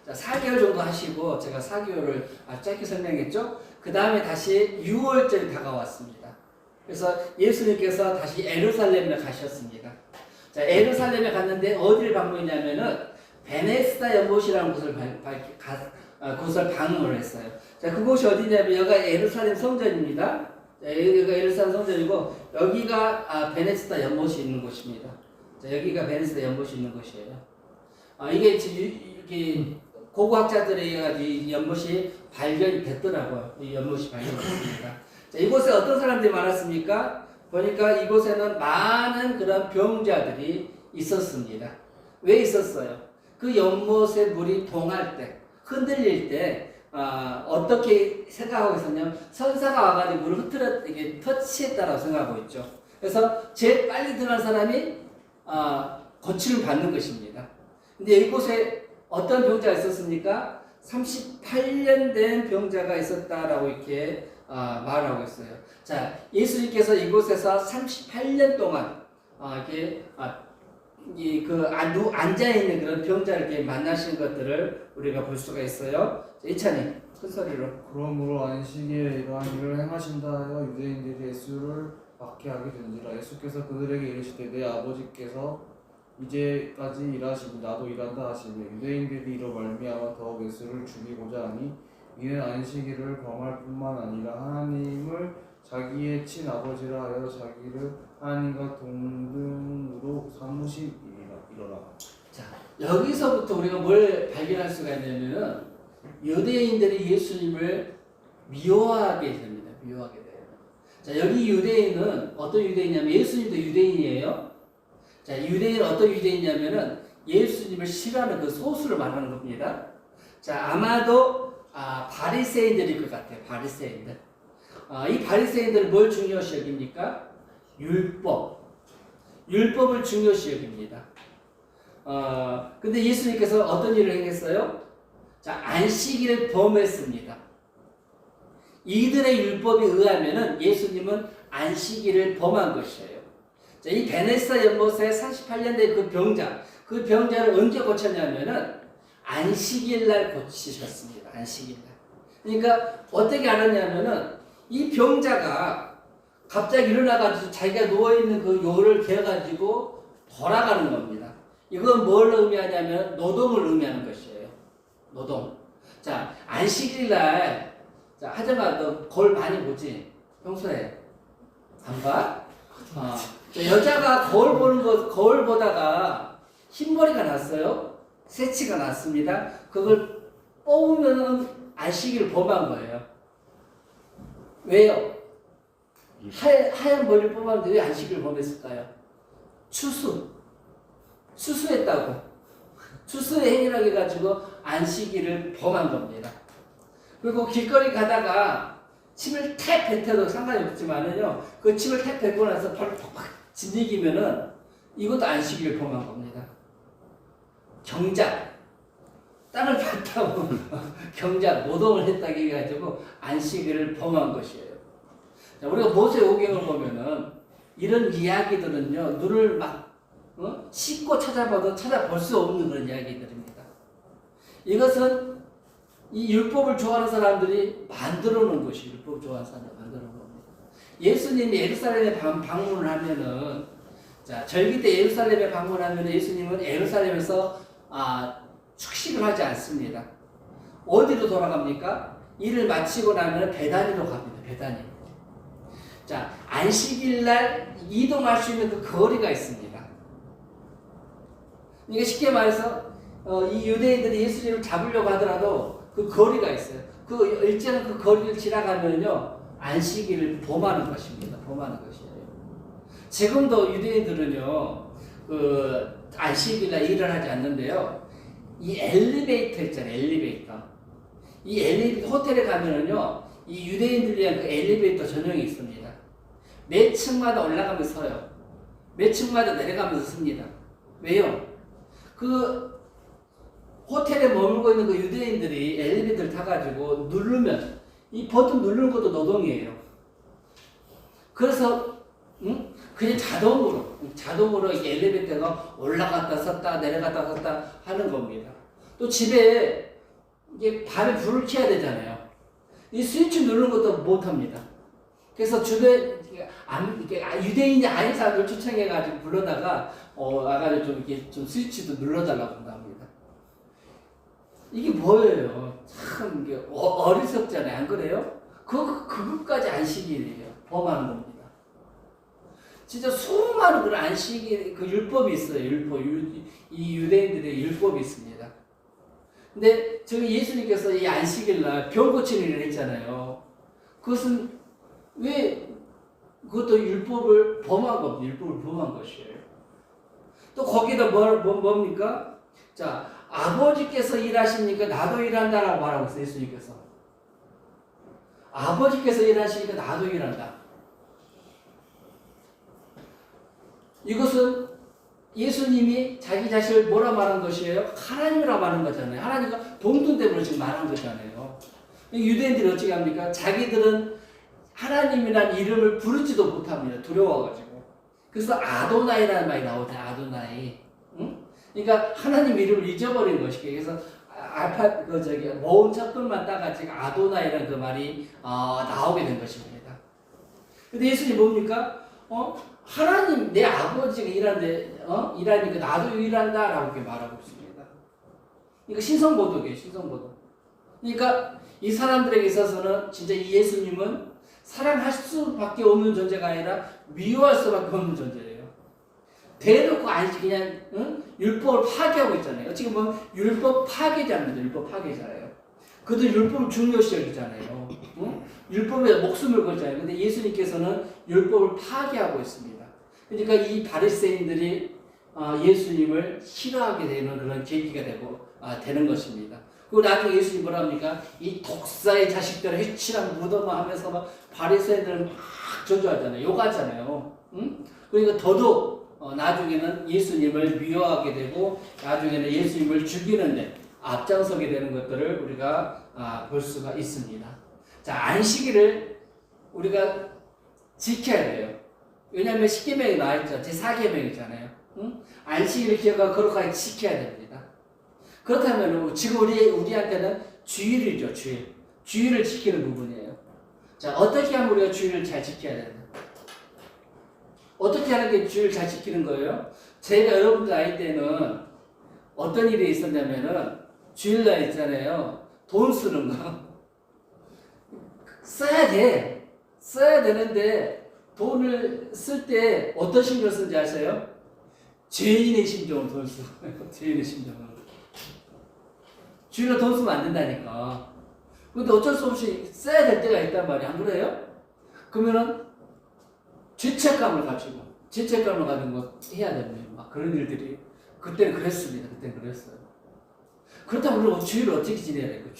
자, 4개월 정도 하시고, 제가 4개월을 짧게 설명했죠? 그 다음에 다시 6월절이 다가왔습니다. 그래서 예수님께서 다시 예루살렘에 가셨습니다. 자, 예루살렘에 갔는데 어디를 방문했냐면은, 베네스다 연못이라는 곳을 방문을 했어요. 자, 그곳이 어디냐면, 여기가 예루살렘 성전입니다. 자, 여기가 예루살렘 성전이고, 여기가 베네스다 연못이 있는 곳입니다. 자, 여기가 베네스다 연못이 있는 곳이에요. 이게 이렇게 고고학자들에 의해 이 연못이 발견이 됐더라고요. 이 연못이 발견됐습니다. 자, 이곳에 어떤 사람들이 많았습니까? 보니까 이곳에는 많은 그런 병자들이 있었습니다. 왜 있었어요? 그 연못의 물이 동할 때, 흔들릴 때, 어떻게 생각하고 있었냐면, 선사가 와가지고 물을 이렇게 터치했다라고 생각하고 있죠. 그래서 제일 빨리 들어간 사람이 고침을 받는 것입니다. 근데 이곳에 어떤 병자가 있었습니까? 38년 된 병자가 있었다라고 이렇게 말하고 있어요. 자, 예수님께서 이곳에서 38년 동안 이렇게 앉아있는 그런 병자를 이렇게 만나신 것들을 우리가 볼 수가 있어요. 이찬이 큰 소리로. 그러므로 안식일에 이러한 일을 행하신다 하여 유대인들이 예수를 박해하게 된지라. 예수께서 그들에게 이르시되 내 아버지께서 이제까지 일하시고 나도 일한다 하시며 유대인들이 이로 말미암아 더욱 예수를 죽이고자 하니 이는 안식일을 범할 뿐만 아니라 하나님을 자기의 친아버지라 하여 자기를 하나님과 동등으로 삼으시리라. 자, 여기서부터 우리가 뭘 발견할 수가 있냐면은 유대인들이 예수님을 미워하게 됩니다. 미워하게 돼요. 자, 여기 유대인은 어떤 유대인이냐면 예수님도 유대인이에요. 자, 유대인은 어떤 유대인이냐면은 예수님을 싫어하는 그 소수를 말하는 겁니다. 자, 아마도 바리새인들일 것 같아요. 바리새인들. 이 바리새인들은 뭘 중요시 여깁니까? 율법을 중요시 여깁니다. 근데 예수님께서 어떤 일을 행했어요? 자, 안식일을 범했습니다. 이들의 율법에 의하면은 예수님은 안식일을 범한 것이에요. 자, 이 베네스다 연못에 38년 된 그 병자를 언제 고쳤냐면은 안식일 날 고치셨습니다. 안식일 날. 그러니까 어떻게 알았냐면은 이 병자가 갑자기 일어나가지고 자기가 누워있는 그 요를 개가지고 돌아가는 겁니다. 이건 뭘 의미하냐면 노동을 의미하는 것이에요. 노동. 자, 안식일 날, 자, 하정아, 너 거울 많이 보지? 평소에. 안 봐? 자, 여자가 거울 보다가 흰머리가 났어요. 새치가 났습니다. 그걸 뽑으면은 안식일을 범한 거예요. 왜요? 하얀 머리를 뽑았는데 왜 안식일을 범했을까요? 추수했다고. 추수의 행위라고 해가지고 안식일을 범한 겁니다. 그리고 길거리 가다가 침을 탁 뱉어도 상관이 없지만은요, 그 침을 탁 뱉고 나서 바로 팍팍 진이기면은 이것도 안식일을 범한 겁니다. 경작. 땅을 팠다고 경작, 노동을 했다고 해가지고 안식일을 범한 것이에요. 자, 우리가 모세오경을 보면은 이런 이야기들은요, 눈을 막 씻고 찾아봐도 찾아볼 수 없는 그런 이야기들입니다. 이것은 이 율법을 좋아하는 사람들이 만들어 놓은 것이 율법을 좋아하는 사람들이 만들어 놓은 예수님이 예루살렘에 방문을 하면은, 자, 절기 때 예루살렘에 방문하면 예수님은 예루살렘에서 축식을 하지 않습니다. 어디로 돌아갑니까? 일을 마치고 나면 베다니로 갑니다. 베다니. 자, 안식일 날 이동할 수 있는 그 거리가 있습니다. 이게 쉽게 말해서 이 유대인들이 예수님을 잡으려고 하더라도 그 거리가 있어요. 그 일정한 그 거리를 지나가면요 안식일을 범하는 것입니다. 범하는 것이에요. 지금도 유대인들은요 그 안식일날 일을 하지 않는데요. 이 엘리베이터 있잖아요. 엘리베이터. 이 엘리베이터 호텔에 가면은요 이 유대인들 위한 그 엘리베이터 전용이 있습니다. 몇 층마다 올라가면서 서요. 몇 층마다 내려가면서 씁니다. 왜요? 그 호텔에 머물고 있는 그 유대인들이 엘리베이터를 타가지고 누르면 이 버튼 누르는 것도 노동이에요. 그래서 그냥 자동으로 이게 엘리베이터가 올라갔다 섰다 내려갔다 섰다 하는 겁니다. 또 집에 이게 밤에 불을 켜야 되잖아요. 이 스위치 누르는 것도 못합니다. 그래서 주변 유대인이 아닌 사람들 초청해가지고 불러다가 와가지고 좀 이렇게 좀 스위치도 눌러달라고 한답니다. 이게 뭐예요? 참 이게 어리석잖아요, 안 그래요? 그것까지 안식일이에요. 범하는 겁니다. 진짜 수많은 그런 안식일 그 율법이 있어요. 이 유대인들의 율법이 있습니다. 근데 저희 예수님께서 이 안식일 날 병 고치는 일을 했잖아요. 그것은 왜 그것도 율법을 범한 겁니다. 율법을 범한 것이에요. 또 거기다 뭡니까? 자, 아버지께서 일하시니까 나도 일한다라고 말하고 있어요. 예수님께서. 아버지께서 일하시니까 나도 일한다. 이것은 예수님이 자기 자신을 뭐라 말한 것이에요? 하나님이라 말한 거잖아요. 하나님과 동등됨으로 지금 말한 거잖아요. 유대인들이 어떻게 합니까? 자기들은 하나님이라는 이름을 부르지도 못합니다. 두려워가지고. 그래서 아도나이라는 말이 나오죠. 아도나이. 응? 그러니까 하나님 이름을 잊어버린 것이에요. 그래서 모음 척글만 따가지고 아도나이라는 그 말이 나오게 된 것입니다. 근데 예수님 뭡니까? 하나님 내 아버지가 일하니까 나도 일한다라고 이렇게 말하고 있습니다. 그러니까 신성모독이에요. 신성모독. 그러니까 이 사람들에게 있어서는 진짜 이 예수님은 사랑할 수밖에 없는 존재가 아니라 미워할 수밖에 없는 존재예요. 대놓고 그냥 율법을 파괴하고 있잖아요. 어떻게 보면 율법 파괴자입니다. 율법 파괴자예요. 그도 율법을 중요시 여기잖아요. 율법에 목숨을 걸잖아요. 근데 예수님께서는 율법을 파괴하고 있습니다. 그러니까 이 바리새인들이 예수님을 싫어하게 되는 그런 계기가 되는 것입니다. 그리고 나중에 예수님 뭐라 합니까? 이 독사의 자식들을 해치라 무덤화 하면서 막 바리새인들을 막 저주하잖아요. 욕하잖아요. 그러니까 더더욱 나중에는 예수님을 미워하게 되고 나중에는 예수님을 죽이는데 앞장서게 되는 것들을 우리가 볼 수가 있습니다. 자, 안식일을 우리가 지켜야 돼요. 왜냐하면 10계명이 나와있죠. 제4계명이잖아요. 안식일을 기억하고 거룩하게 지켜야 됩니다. 그렇다면 지금 우리한테는 주일이죠. 주일을 지키는 부분이에요. 자, 어떻게 하면 우리가 주일을 잘 지켜야 되나? 어떻게 하는 게 주일을 잘 지키는 거예요? 제가 여러분들 아이 때는 어떤 일이 있었냐면은 주일날 있잖아요. 돈 쓰는 거. 써야 되는데 돈을 쓸 때 어떤 심정을 쓰는지 아세요? 죄인의 심정으로 돈을 쓰고 죄인의 심정으로. 주일날 돈 쓰면 안 된다니까. 근데 어쩔 수 없이 써야 될 때가 있단 말이야. 안 그래요? 그러면은 죄책감을 가지고 해야 됩니다. 막 그런 일들이 그때는 그랬습니다. 그때는 그랬어요. 그렇다면 우리가 주일을 어떻게 지내야 될까요?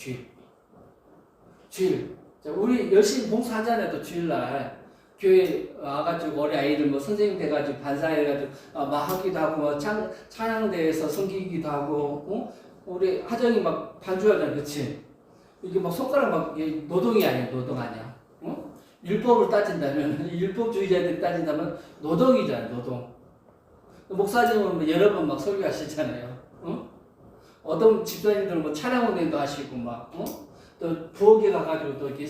주일. 자, 우리 열심히 봉사하잖아요. 또 주일날 교회 와가지고 어린 아이들 뭐 선생님 돼가지고 반사해가지고 막 하기도 하고 뭐 찬양대에서 섬기기도 하고 우리 하정이 막 반주하잖아. 그치? 이게 막 손가락 막 노동이 아니야. 노동 아니야. 율법을 따진다면 율법주의자들이 따진다면 노동이잖아. 노동. 목사님은 뭐 여러 번 막 설교하시잖아요. 어떤 집사님들은 뭐 찬양 운행도 하시고 막 또 부엌에 가가지고 또 이렇게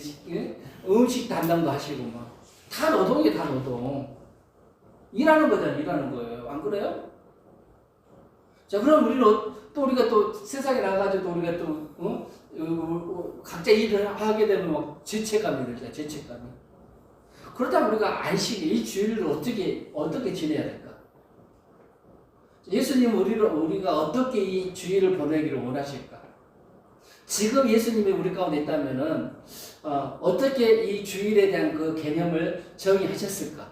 음식 담당도 하시고 막 다 노동이에요, 다 노동. 일하는 거잖아요, 일하는 거예요. 안 그래요? 자, 그럼 우리는 또 우리가 또 세상에 나가가지고 또 우리가 또 각자 일을 하게 되면 막 죄책감이 들잖아요, 죄책감이. 그렇다면 우리가 안식 이 주일을 어떻게 지내야 될까? 예수님 우리가 어떻게 이 주일을 보내기를 원하실까? 지금 예수님이 우리 가운데 있다면은 어떻게 이 주일에 대한 그 개념을 정의하셨을까?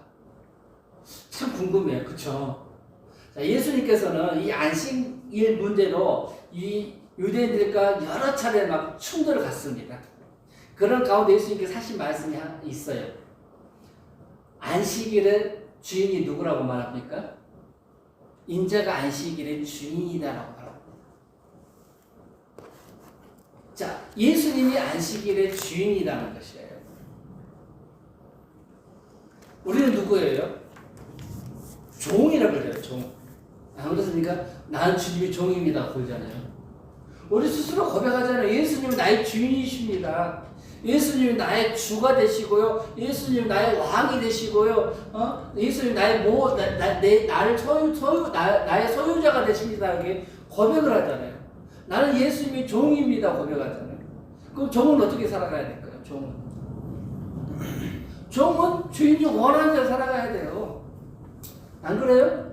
참 궁금해요, 그렇죠? 예수님께서는 이 안식일 문제로 이 유대인들과 여러 차례 막 충돌을 갖습니다. 그런 가운데 예수님께서 하신 말씀이 있어요. 안식일의 주인이 누구라고 말합니까? 인자가 안식일의 주인이다라고 말합니다. 자, 예수님이 안식일의 주인이라는 것이에요. 우리는 누구예요? 종이라고 그래요, 종. 안 그렇습니까? 나는 주님의 종입니다. 그러잖아요. 우리 스스로 고백하잖아요. 예수님은 나의 주인이십니다. 예수님이 나의 주가 되시고요. 예수님이 나의 왕이 되시고요. 예수님이 나의 나의 소유자가 되십니다. 이렇게 고백을 하잖아요. 나는 예수님의 종입니다. 고백하잖아요. 그럼 종은 어떻게 살아가야 될까요? 종은 주인이 원하는 대로 살아가야 돼요. 안 그래요?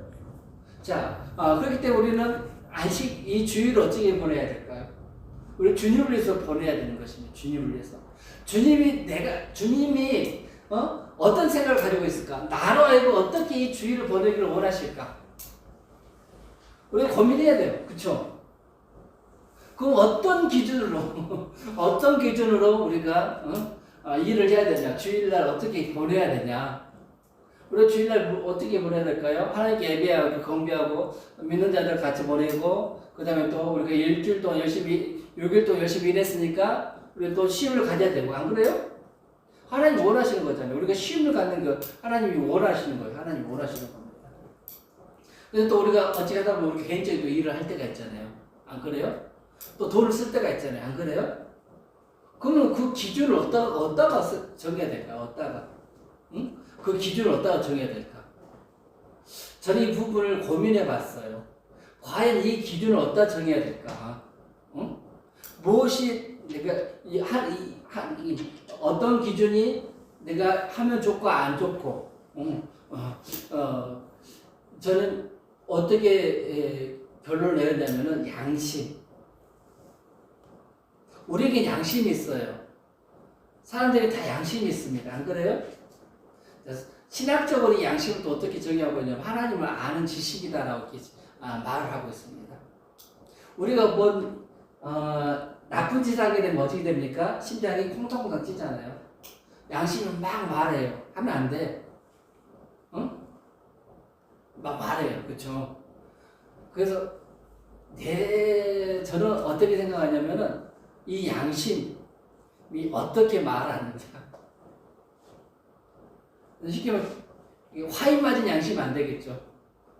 자, 그렇기 때문에 우리는 이 주일을 어떻게 보내야 될까요? 우리 주님을 위해서 보내야 되는 것입니다. 주님을 위해서. 주님이 어떤 생각을 가지고 있을까? 나로 하여금 어떻게 이 주일을 보내기를 원하실까? 우리가 고민해야 돼요. 그쵸? 그럼 어떤 기준으로 우리가 일을 해야 되냐? 주일날 어떻게 보내야 되냐? 우리가 주일날 어떻게 보내야 될까요? 하나님께 예배하고 경배하고 믿는 자들 같이 보내고 그 다음에 또 우리가 일주일 동안 6일 동안 열심히 일했으니까 우리가 또 쉼을 가져야 되고 안 그래요? 하나님 원하시는 거잖아요. 우리가 쉼을 갖는 거 하나님이 원하시는 거예요. 하나님이 원하시는 겁니다. 근데 또 우리가 어찌 하다 보면 우리 개인적으로 일을 할 때가 있잖아요. 안 그래요? 또 돈을 쓸 때가 있잖아요. 안 그래요? 그러면 그 기준을 어디다가 정해야 될까? 응? 그 기준을 어디다가 정해야 될까? 저는 이 부분을 고민해 봤어요. 과연 이 기준을 어디다 정해야 될까? 응? 무엇이 내가 어떤 기준이 내가 하면 좋고 안 좋고, 저는 어떻게 결론을 내렸냐면은 양심. 우리에게 양심이 있어요. 사람들이 다 양심이 있습니다. 안 그래요? 신학적으로 이 양심을 또 어떻게 정의하고 있냐면 하나님을 아는 지식이다라고 말을 하고 있습니다. 우리가 나쁜 짓 하게 되면 어떻게 됩니까? 심장이 콩닥콩닥 뛰잖아요. 양심은 막 말해요. 하면 안 돼. 응? 막 말해요. 그쵸? 그래서 저는 어떻게 생각하냐면은 이 양심이 어떻게 말하는지. 쉽게 말하면 화인 맞은 양심은 안 되겠죠.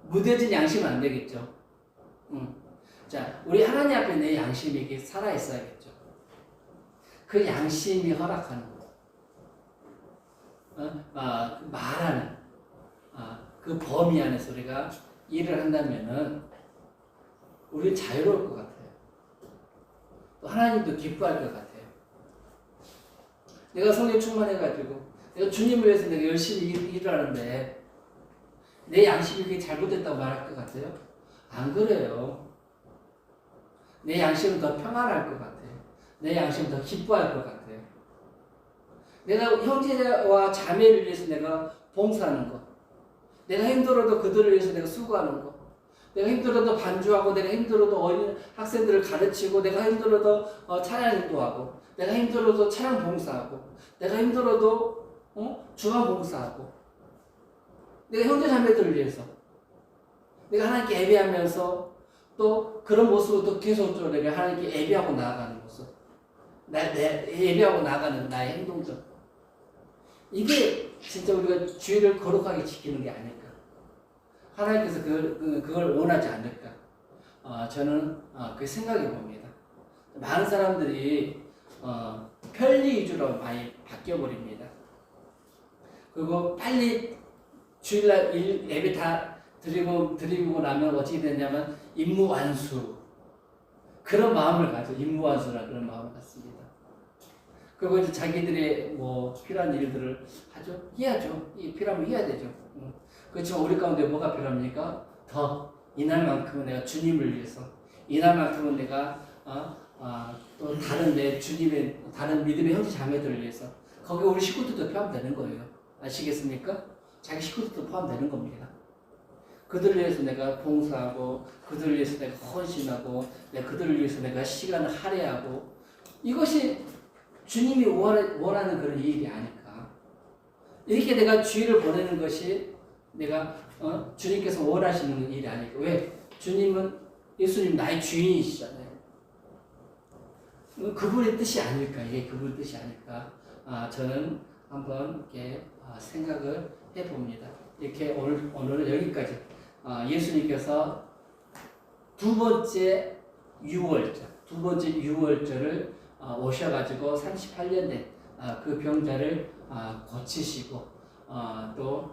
무뎌진 양심은 안 되겠죠. 자, 우리 하나님 앞에 내 양심이 이렇게 살아있어야겠죠. 그 양심이 허락하는 말하는 그 범위 안에서 우리가 일을 한다면은 우리는 자유로울 것 같아요. 또 하나님도 기뻐할 것 같아요. 내가 성령 충만해가지고 내가 주님을 위해서 내가 열심히 일을 하는데 내 양심이 그게 잘못됐다고 말할 것 같아요? 안 그래요. 내 양심은 더 평안할 것 같아요. 내 양심은 더 기뻐할 것 같아요. 내가 형제와 자매를 위해서 내가 봉사하는 것, 내가 힘들어도 그들을 위해서 내가 수고하는 것, 내가 힘들어도 반주하고, 내가 힘들어도 어린 학생들을 가르치고, 내가 힘들어도 찬양 인도하고, 내가 힘들어도 찬양 봉사하고, 내가 힘들어도 주간 봉사하고, 내가 형제 자매들을 위해서, 내가 하나님께 예배하면서 또 그런 모습으로 계속 내가 하나님께 예배하고 나아가는 모습, 예배하고 나아가는 나의 행동들, 이게 진짜 우리가 주의를 거룩하게 지키는 게 아닐까. 하나님께서 그걸 원하지 않을까. 저는 그 생각해 봅니다. 많은 사람들이 편리 위주로 많이 바뀌어 버립니다. 그리고 빨리 주일날 예배 다 드리고 나면 어떻게 되냐면 임무 완수. 그런 마음을 가져. 임무 완수라 그런 마음을 갖습니다. 그리고 이제 자기들의 뭐 필요한 일들을 하죠. 해야죠. 필요하면 해야 되죠. 그렇지만 우리 가운데 뭐가 필요합니까? 더 이날만큼은 내가 주님을 위해서, 이날만큼은 내가 또 다른 내 주님의 다른 믿음의 형제 자매들을 위해서, 거기 우리 식구들도 포함되는 거예요. 아시겠습니까? 자기 식구들도 포함되는 겁니다. 그들을 위해서 내가 봉사하고, 그들을 위해서 내가 헌신하고, 그들을 위해서 내가 시간을 할애하고, 이것이 주님이 원하는 그런 일이 아닐까. 이렇게 내가 주일을 보내는 것이 내가 주님께서 원하시는 일이 아닐까. 왜? 주님은, 예수님 나의 주인이시잖아요. 그분의 뜻이 아닐까. 이게 그분의 뜻이 아닐까. 저는 한번 이렇게 생각을 해봅니다. 이렇게 오늘은 여기까지. 예수님께서 두 번째 유월절을 오셔가지고 38년 된 그 병자를 고치시고 또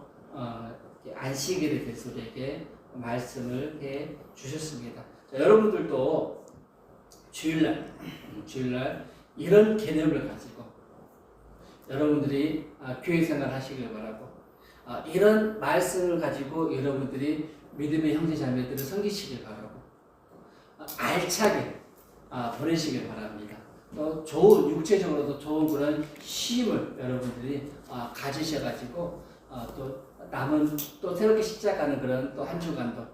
안식일에 대해서 우리에게 말씀을 해 주셨습니다. 자, 여러분들도 주일날 이런 개념을 가지고 여러분들이 교회 생활 하시길 바라고, 이런 말씀을 가지고 여러분들이 믿음의 형제 자매들을 섬기시길 바라고, 알차게 보내시길 바랍니다. 또 좋은, 육체적으로도 좋은 그런 쉼을 여러분들이 가지셔가지고 또 남은 또 새롭게 시작하는 그런 또 한 주간도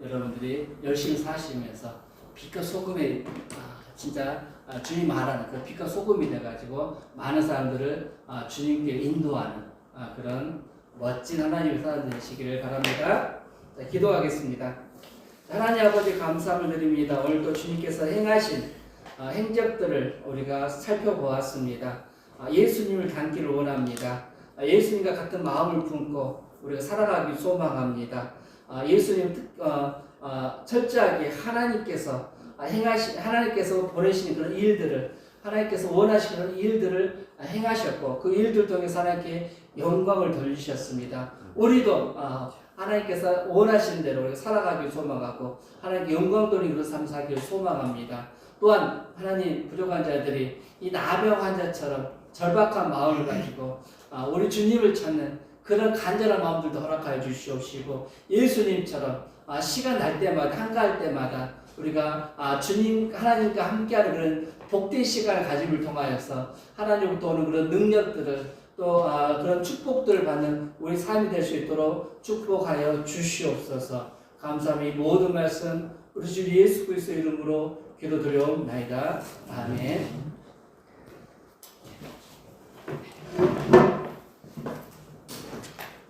여러분들이 열심히 사시면서 빛과 소금에 진짜 주님 말하는 그 빛과 소금이 돼가지고 많은 사람들을 주님께 인도하는 그런 멋진 하나님의 사람 되시기를 바랍니다. 자, 기도하겠습니다. 하나님 아버지 감사함을 드립니다. 오늘도 주님께서 행하신 행적들을 우리가 살펴보았습니다. 예수님을 닮기를 원합니다. 예수님과 같은 마음을 품고 우리가 살아가기 소망합니다. 예수님 철저하게 하나님께서 하나님께서 보내시는 그런 일들을, 하나님께서 원하시는 그런 일들을 행하셨고, 그 일들 통해서 하나님께 영광을 돌리셨습니다. 우리도 하나님께서 원하시는 대로 우리가 살아가길 소망하고 하나님께 영광 돌리는 그런 삶 살기를 소망합니다. 또한 하나님, 부족한 자들이 이 나병 환자처럼 절박한 마음을 가지고 우리 주님을 찾는 그런 간절한 마음들도 허락하여 주시옵시고, 예수님처럼 시간 날 때마다, 한가할 때마다 우리가 주님, 하나님과 함께하는 그런 복된 시간을 가짐을 통하여서 하나님으로부터 오는 그런 능력들을 또 그런 축복들을 받는 우리 삶이 될 수 있도록 축복하여 주시옵소서. 감사합니다. 이 모든 말씀 우리 주 예수 그리스도의 이름으로 기도드려옵나이다. 아멘.